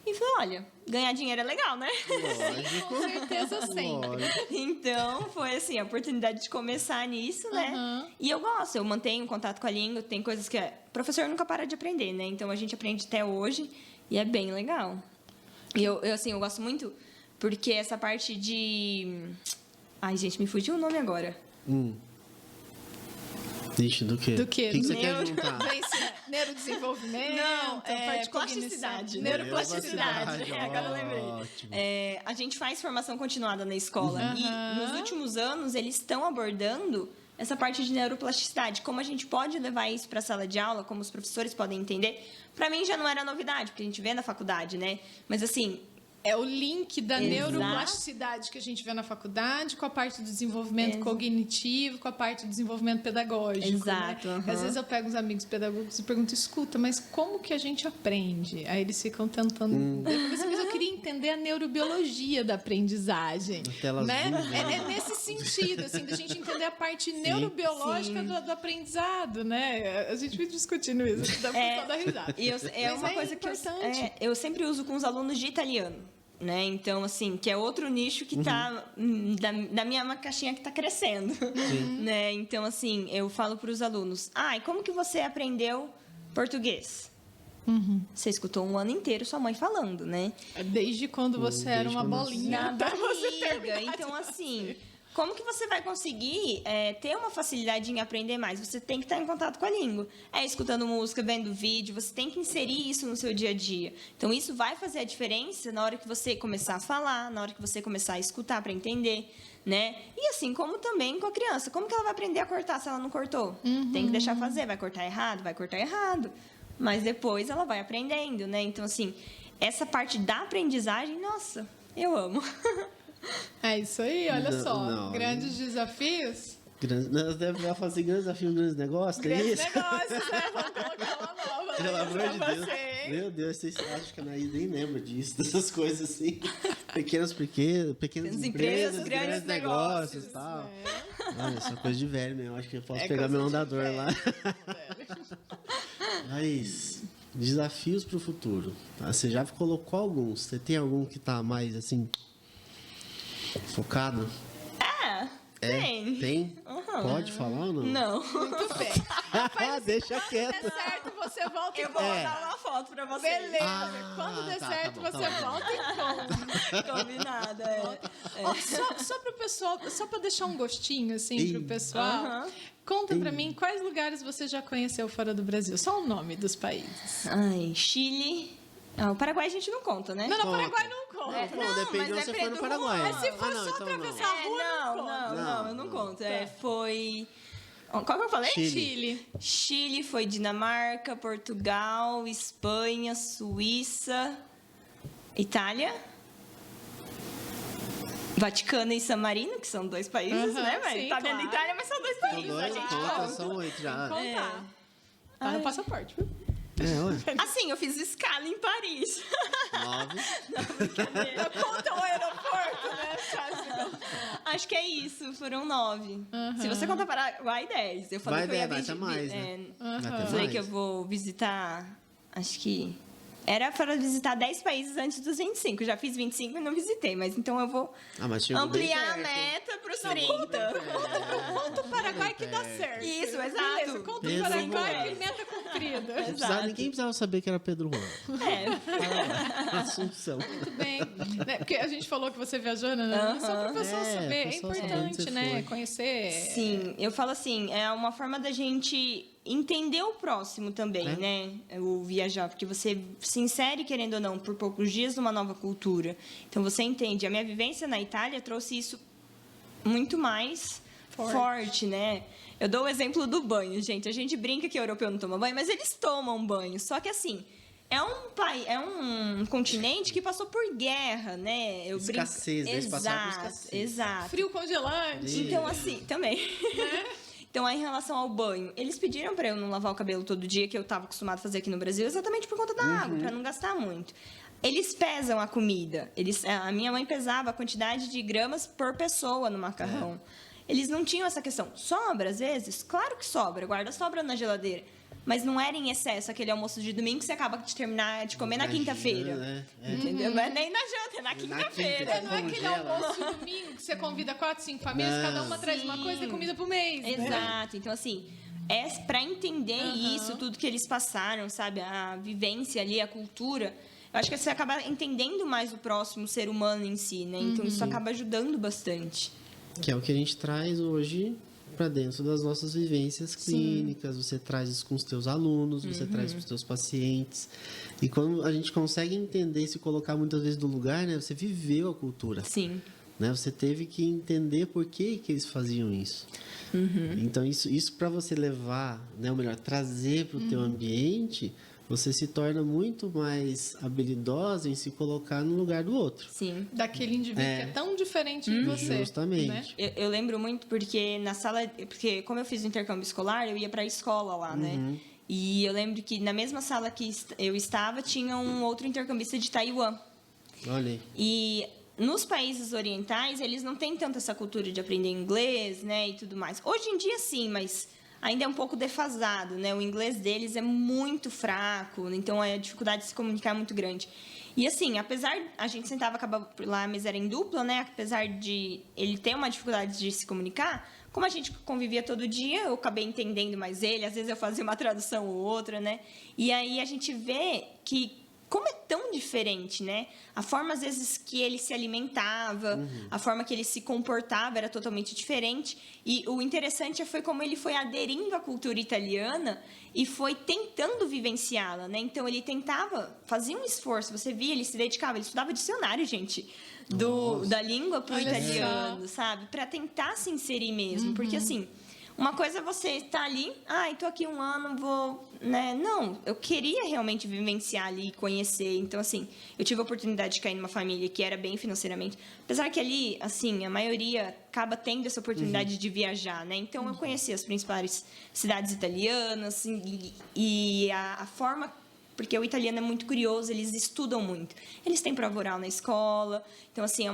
E falei, olha, ganhar dinheiro é legal, né? Lógico. Com certeza, sempre. Lógico. Então, foi assim, a oportunidade de começar nisso, né? Uhum. E eu gosto, eu mantenho contato com a língua, tem coisas que... professor nunca para de aprender, né? Então, a gente aprende até hoje e é bem legal. E eu gosto muito porque essa parte de... Ai, gente, me fugiu o nome agora. Ixi, do quê? Do quê? O que você Neuro- quer juntar? Neurodesenvolvimento? Não, parte plasticidade. cognição. Neuroplasticidade. Agora eu lembrei. Ótimo. A gente faz formação continuada na escola e nos últimos anos eles estão abordando essa parte de neuroplasticidade, como a gente pode levar isso para a sala de aula, como os professores podem entender. Para mim já não era novidade, porque a gente vê na faculdade, né? Mas assim, É o link da Exato. neuroplasticidade que a gente vê na faculdade com a parte do desenvolvimento cognitivo, com a parte do desenvolvimento pedagógico. Exato, Né? aham. Às vezes eu pego uns amigos pedagogos e pergunto, escuta, mas como que a gente aprende? Aí eles ficam tentando... Mas eu queria entender a neurobiologia da aprendizagem. Na tela Né? azul, né? É nesse sentido, assim, da gente entender a parte neurobiológica sim. do aprendizado, né? A gente vive discutindo isso, dá pra dar risada. E é Mas uma é coisa que importante. eu sempre uso com os alunos de italiano, né? Então, assim, que é outro nicho que tá da minha caixinha que tá crescendo, né? Então, assim, eu falo para os alunos, e como que você aprendeu português? Você escutou um ano inteiro sua mãe falando, né? Desde quando você era Desde uma quando bolinha. Na até você barriga. terminar de Então, nascer. assim, como que você vai conseguir ter uma facilidade em aprender mais? Você tem que estar em contato com a língua. Escutando música, vendo vídeo, você tem que inserir isso no seu dia a dia. Então, isso vai fazer a diferença na hora que você começar a falar, na hora que você começar a escutar para entender, né? E assim, como também com a criança. Como que ela vai aprender a cortar se ela não cortou? Tem que deixar fazer. Vai cortar errado? Vai cortar errado. Mas depois ela vai aprendendo, né? Então, assim, essa parte da aprendizagem, nossa, eu amo. É isso aí, olha Não, só. não. Grandes desafios. Nós devemos fazer grandes desafios, grandes negócios, é Grandes isso? negócios, né? Vamos colocar uma nova. Pelo né, amor pra de Deus. você, hein? Meu Deus, vocês acham que a Anaí nem lembra disso, dessas coisas assim. Pequenas empresas, grandes negócios e tal. Olha, isso é coisa de velho mesmo. Acho que eu posso pegar coisa meu de andador velho, lá. velho. Mas, desafios para o futuro. Tá? Você já colocou alguns. Você tem algum que tá mais assim focado? Tem. Tem? Pode falar ou não? Não. Muito bem. Deixa Se quieto. der certo, você volta e Eu vou conta. mandar uma foto pra vocês. Beleza. Quando der tá certo, bom, você volta e conta. Combinado, Ó, só pro pessoal, só para deixar um gostinho assim pro Ih. pessoal. Conta pra mim quais lugares você já conheceu fora do Brasil. Só o nome dos países. Chile. O Paraguai a gente não conta, né? Não, no Conta. Paraguai não conta. Bom, depende de mas onde é você for no Pedro Paraguai. Juan. Mas se for não, só então não. atravessar a rua, não conta. não, eu não conto. Tá. Foi... Qual que eu falei? Chile. Chile, foi Dinamarca, Portugal, Espanha, Suíça, Itália, Vaticano e San Marino, que são 2 países, Aham, né? Mas sim, tá dentro da claro. Itália, mas são 2 São países. dois, a gente conta, conta. são 8 já. Contar. Tá no passaporte, viu? Ué. Assim, eu fiz escala em Paris. 9. Conta o aeroporto, né? Acho que é isso, foram 9. Se você contar Paraguai, 10. Eu falei Vai que eu ia 10, vai ter mais, né? Vai ter Eu falei mais. que eu vou visitar, acho que... Era para visitar 10 países antes dos 25. Já fiz 25 e não visitei, mas então eu vou Mas chegou bem ampliar a perto. meta para os 30. Conta o Paraguai que dá certo. Isso, exato. Beleza, conta o Pedro Paraguai Juan. que meta cumprida. Ninguém precisava saber que era Pedro Juan. Assunção. Muito bem. Né, porque a gente falou que você viajou, né? Só para o pessoal É, saber. É pessoal saber onde importante, você né? foi. Conhecer. Sim, eu falo assim, é uma forma da gente entender o próximo também, né? O viajar, porque você se insere, querendo ou não, por poucos dias numa nova cultura. Então, você entende. A minha vivência na Itália trouxe isso muito mais forte, né? Eu dou o exemplo do banho, gente. A gente brinca que o europeu não toma banho, mas eles tomam banho. Só que, assim, é um continente que passou por guerra, né? Escassez, né? Eles passaram por escassez. Exato. Frio congelante. Então, assim, também. Então, em relação ao banho, eles pediram para eu não lavar o cabelo todo dia, que eu estava acostumado a fazer aqui no Brasil, exatamente por conta da água, para não gastar muito. Eles pesam a comida. A minha mãe pesava a quantidade de gramas por pessoa no macarrão. Eles não tinham essa questão. Sobra, às vezes? Claro que sobra. Guarda sobra na geladeira. mas não era em excesso aquele almoço de domingo que você acaba de terminar de comer na quinta-feira. Né? Entendeu? Não é nem na janta, é na quinta-feira. Não é aquele almoço de domingo que você convida 4, 5 famílias, cada uma traz uma coisa e comida pro mês. Né? Exato. Então, assim, é para entender isso, tudo que eles passaram, sabe? A vivência ali, a cultura. Eu acho que você acaba entendendo mais o próximo ser humano em si, né? Então, isso acaba ajudando bastante. Que é o que a gente traz hoje para dentro das nossas vivências clínicas. Você traz isso com os teus alunos, você traz com os teus pacientes. E quando a gente consegue entender, se colocar muitas vezes no lugar, né? Você viveu a cultura. Sim. Né? Você teve que entender por que eles faziam isso. Então, isso para você levar, né? Ou melhor, trazer para o teu ambiente, você se torna muito mais habilidosa em se colocar no lugar do outro. Sim. Daquele indivíduo que é tão diferente de você. Justamente. Né? Eu lembro muito porque na sala... Porque como eu fiz o intercâmbio escolar, eu ia para a escola lá, né? E eu lembro que na mesma sala que eu estava, tinha um outro intercambista de Taiwan. Olha aí. E nos países orientais, eles não têm tanto essa cultura de aprender inglês, né? E tudo mais. Hoje em dia, sim, mas ainda é um pouco defasado, né? O inglês deles é muito fraco, então a dificuldade de se comunicar é muito grande. E assim, apesar... A gente sentava, acabava lá, a mesa era em dupla, né? Apesar de ele ter uma dificuldade de se comunicar, como a gente convivia todo dia, eu acabei entendendo mais ele. Às vezes eu fazia uma tradução ou outra, né? E aí a gente vê que como é tão diferente, né? A forma, às vezes, que ele se alimentava, a forma que ele se comportava era totalmente diferente. E o interessante foi como ele foi aderindo à cultura italiana e foi tentando vivenciá-la, né? Então, ele tentava, fazia um esforço. Você via, ele se dedicava, ele estudava dicionário, gente, da língua para o italiano, sabe? Para tentar se inserir mesmo. Porque, assim... Uma coisa é você estar ali, estou aqui um ano, vou... Né? Não, eu queria realmente vivenciar ali, conhecer. Então, assim, eu tive a oportunidade de cair numa família que era bem financeiramente. Apesar que ali, assim, a maioria acaba tendo essa oportunidade de viajar, né? Então, eu conheci as principais cidades italianas assim, e a forma... Porque o italiano é muito curioso, eles estudam muito. Eles têm prova oral na escola. Então, assim,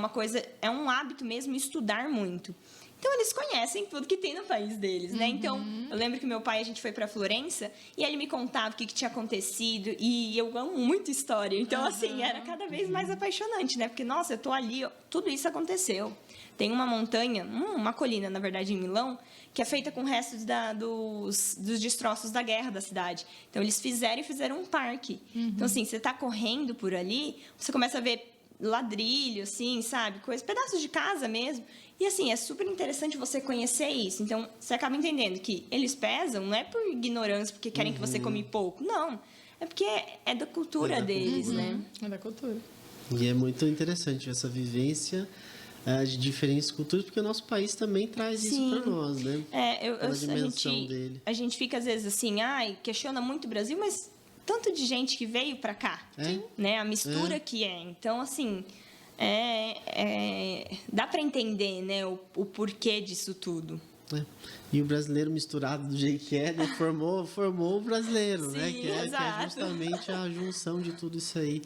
é um hábito mesmo estudar muito. Então, eles conhecem tudo que tem no país deles, né? Então, eu lembro que meu pai, a gente foi para Florença e ele me contava o que tinha acontecido e eu amo muito história. Então, assim, era cada vez mais apaixonante, né? Porque, nossa, eu tô ali, tudo isso aconteceu. Tem uma montanha, uma colina, na verdade, em Milão, que é feita com restos dos destroços da guerra da cidade. Então, eles fizeram um parque. Então, assim, você tá correndo por ali, você começa a ver ladrilho, assim, sabe? Pedaços de casa mesmo. E, assim, é super interessante você conhecer isso. Então, você acaba entendendo que eles pesam, não é por ignorância, porque querem que você come pouco. Não. É porque é da cultura deles, né? É da cultura. E é muito interessante essa vivência de diferentes culturas, porque o nosso país também traz isso para nós, né? A gente fica, às vezes, assim, questiona muito o Brasil, mas tanto de gente que veio para cá, né? A mistura que é. Então, assim... dá para entender, né, o porquê disso tudo. E o brasileiro misturado do jeito que é, né, formou o brasileiro, né? Que é justamente a junção de tudo isso aí.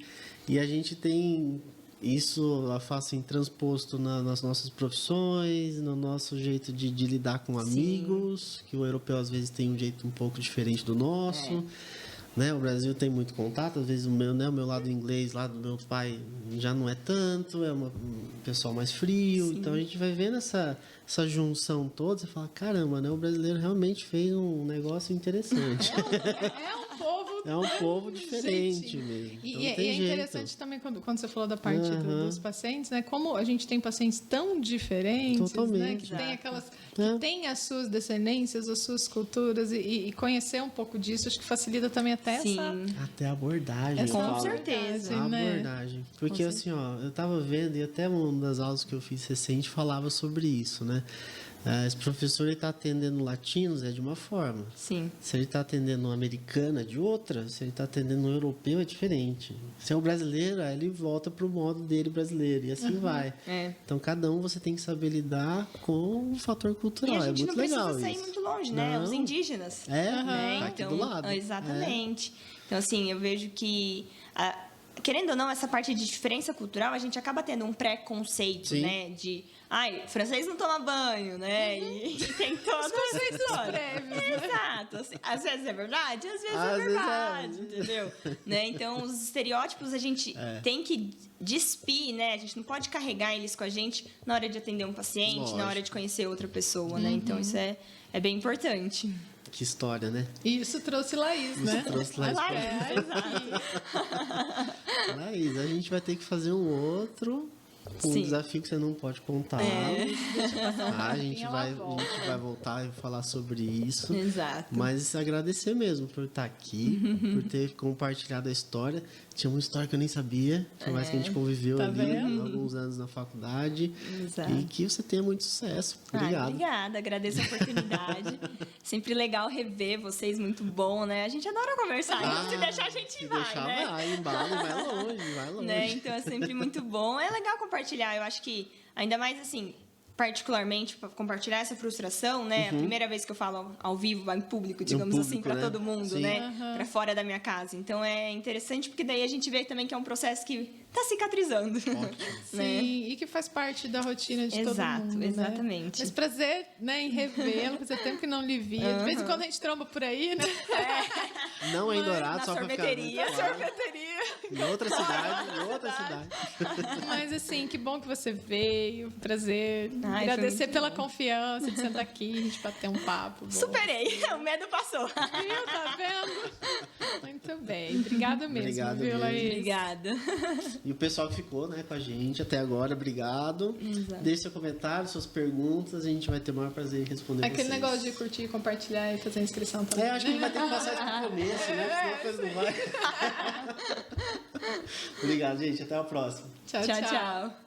E a gente tem isso, assim, transposto nas nossas profissões, no nosso jeito de lidar com amigos, que o europeu às vezes tem um jeito um pouco diferente do nosso. Né? O Brasil tem muito contato, às vezes o meu lado inglês, lá do meu pai, já não é tanto, é um pessoal mais frio. Sim. Então a gente vai vendo essa junção toda, você fala, caramba, né? O brasileiro realmente fez um negócio interessante. É um povo diferente mesmo. Então, e é interessante também quando você falou da parte dos pacientes, né? Como a gente tem pacientes tão diferentes, né? Que tem que tem as suas descendências, as suas culturas e conhecer um pouco disso, acho que facilita também até até a abordagem. Com certeza. A abordagem. Porque assim, eu estava vendo, e até uma das aulas que eu fiz recente falava sobre isso, né? Esse professor está atendendo latinos é de uma forma. Sim. Se ele está atendendo um americano é de outra. Se ele está atendendo um europeu é diferente. Se é um brasileiro, aí ele volta para o modo dele brasileiro. E assim vai. Então, cada um você tem que saber lidar com o fator cultural. E a gente muito não legal precisa sair muito longe, né? Os indígenas. Tá aqui do lado. Exatamente. Então, assim, eu vejo que... querendo ou não, essa parte de diferença cultural, a gente acaba tendo um preconceito, Sim. né? De, francês não toma banho, né? E tem todas as histórias. Exato. Assim, às vezes é verdade, às vezes é verdade, entendeu? Né? Então, os estereótipos a gente tem que despir, né? A gente não pode carregar eles com a gente na hora de atender um paciente, Lógico. na hora de conhecer outra pessoa, né? Então, isso é bem importante. Que história, né? E isso trouxe Laís, né? Trouxe Laís pra Laís, a gente vai ter que fazer um outro. Um Sim. desafio que você não pode contar. A gente vai voltar e falar sobre isso. Exato. Mas agradecer mesmo por estar aqui, por ter compartilhado a história. Tinha uma história que eu nem sabia, por mais que a gente conviveu Tá ali vendo? alguns anos na faculdade. Exato. E que você tenha muito sucesso. Obrigado. Obrigada, agradeço a oportunidade. Sempre legal rever vocês, muito bom, né? A gente adora conversar, então se deixar a gente Se vai, deixar, né? vai longe. Né? Então é sempre muito bom. É legal compartilhar. Eu acho que, ainda mais assim, particularmente, para compartilhar essa frustração, né? A primeira vez que eu falo ao vivo, em público, digamos assim, público, para né? todo mundo, Sim. né? Para fora da minha casa. Então é interessante porque daí a gente vê também que é um processo que tá cicatrizando. Né? Sim, e que faz parte da rotina de Exato, todo mundo, né? exatamente. Mas prazer, né, em revê-lo, fazia tempo que não lhe via. De vez em quando a gente tromba por aí, né? Não é em Dourado, Na só para ficar sorveteria. muito claro. Sorveteria. Em outra cidade, Mas assim, que bom que você veio. Prazer. Ai, Agradecer foi muito pela bom. confiança de sentar aqui, a gente bater um papo. Bom. Superei, o medo passou. Viu? Tá vendo? Muito bem. Obrigada mesmo, Obrigado viu, mesmo. Laís? Obrigada. E o pessoal que ficou, né, com a gente até agora, obrigado. Exato. Deixe seu comentário, suas perguntas, a gente vai ter o maior prazer em responder Aquele vocês. negócio de curtir, compartilhar e fazer a inscrição também. Acho que a gente vai ter que passar isso pro começo, né? Senão a coisa não vai. Obrigado, gente. Até a próxima. Tchau, Tchau, tchau. tchau.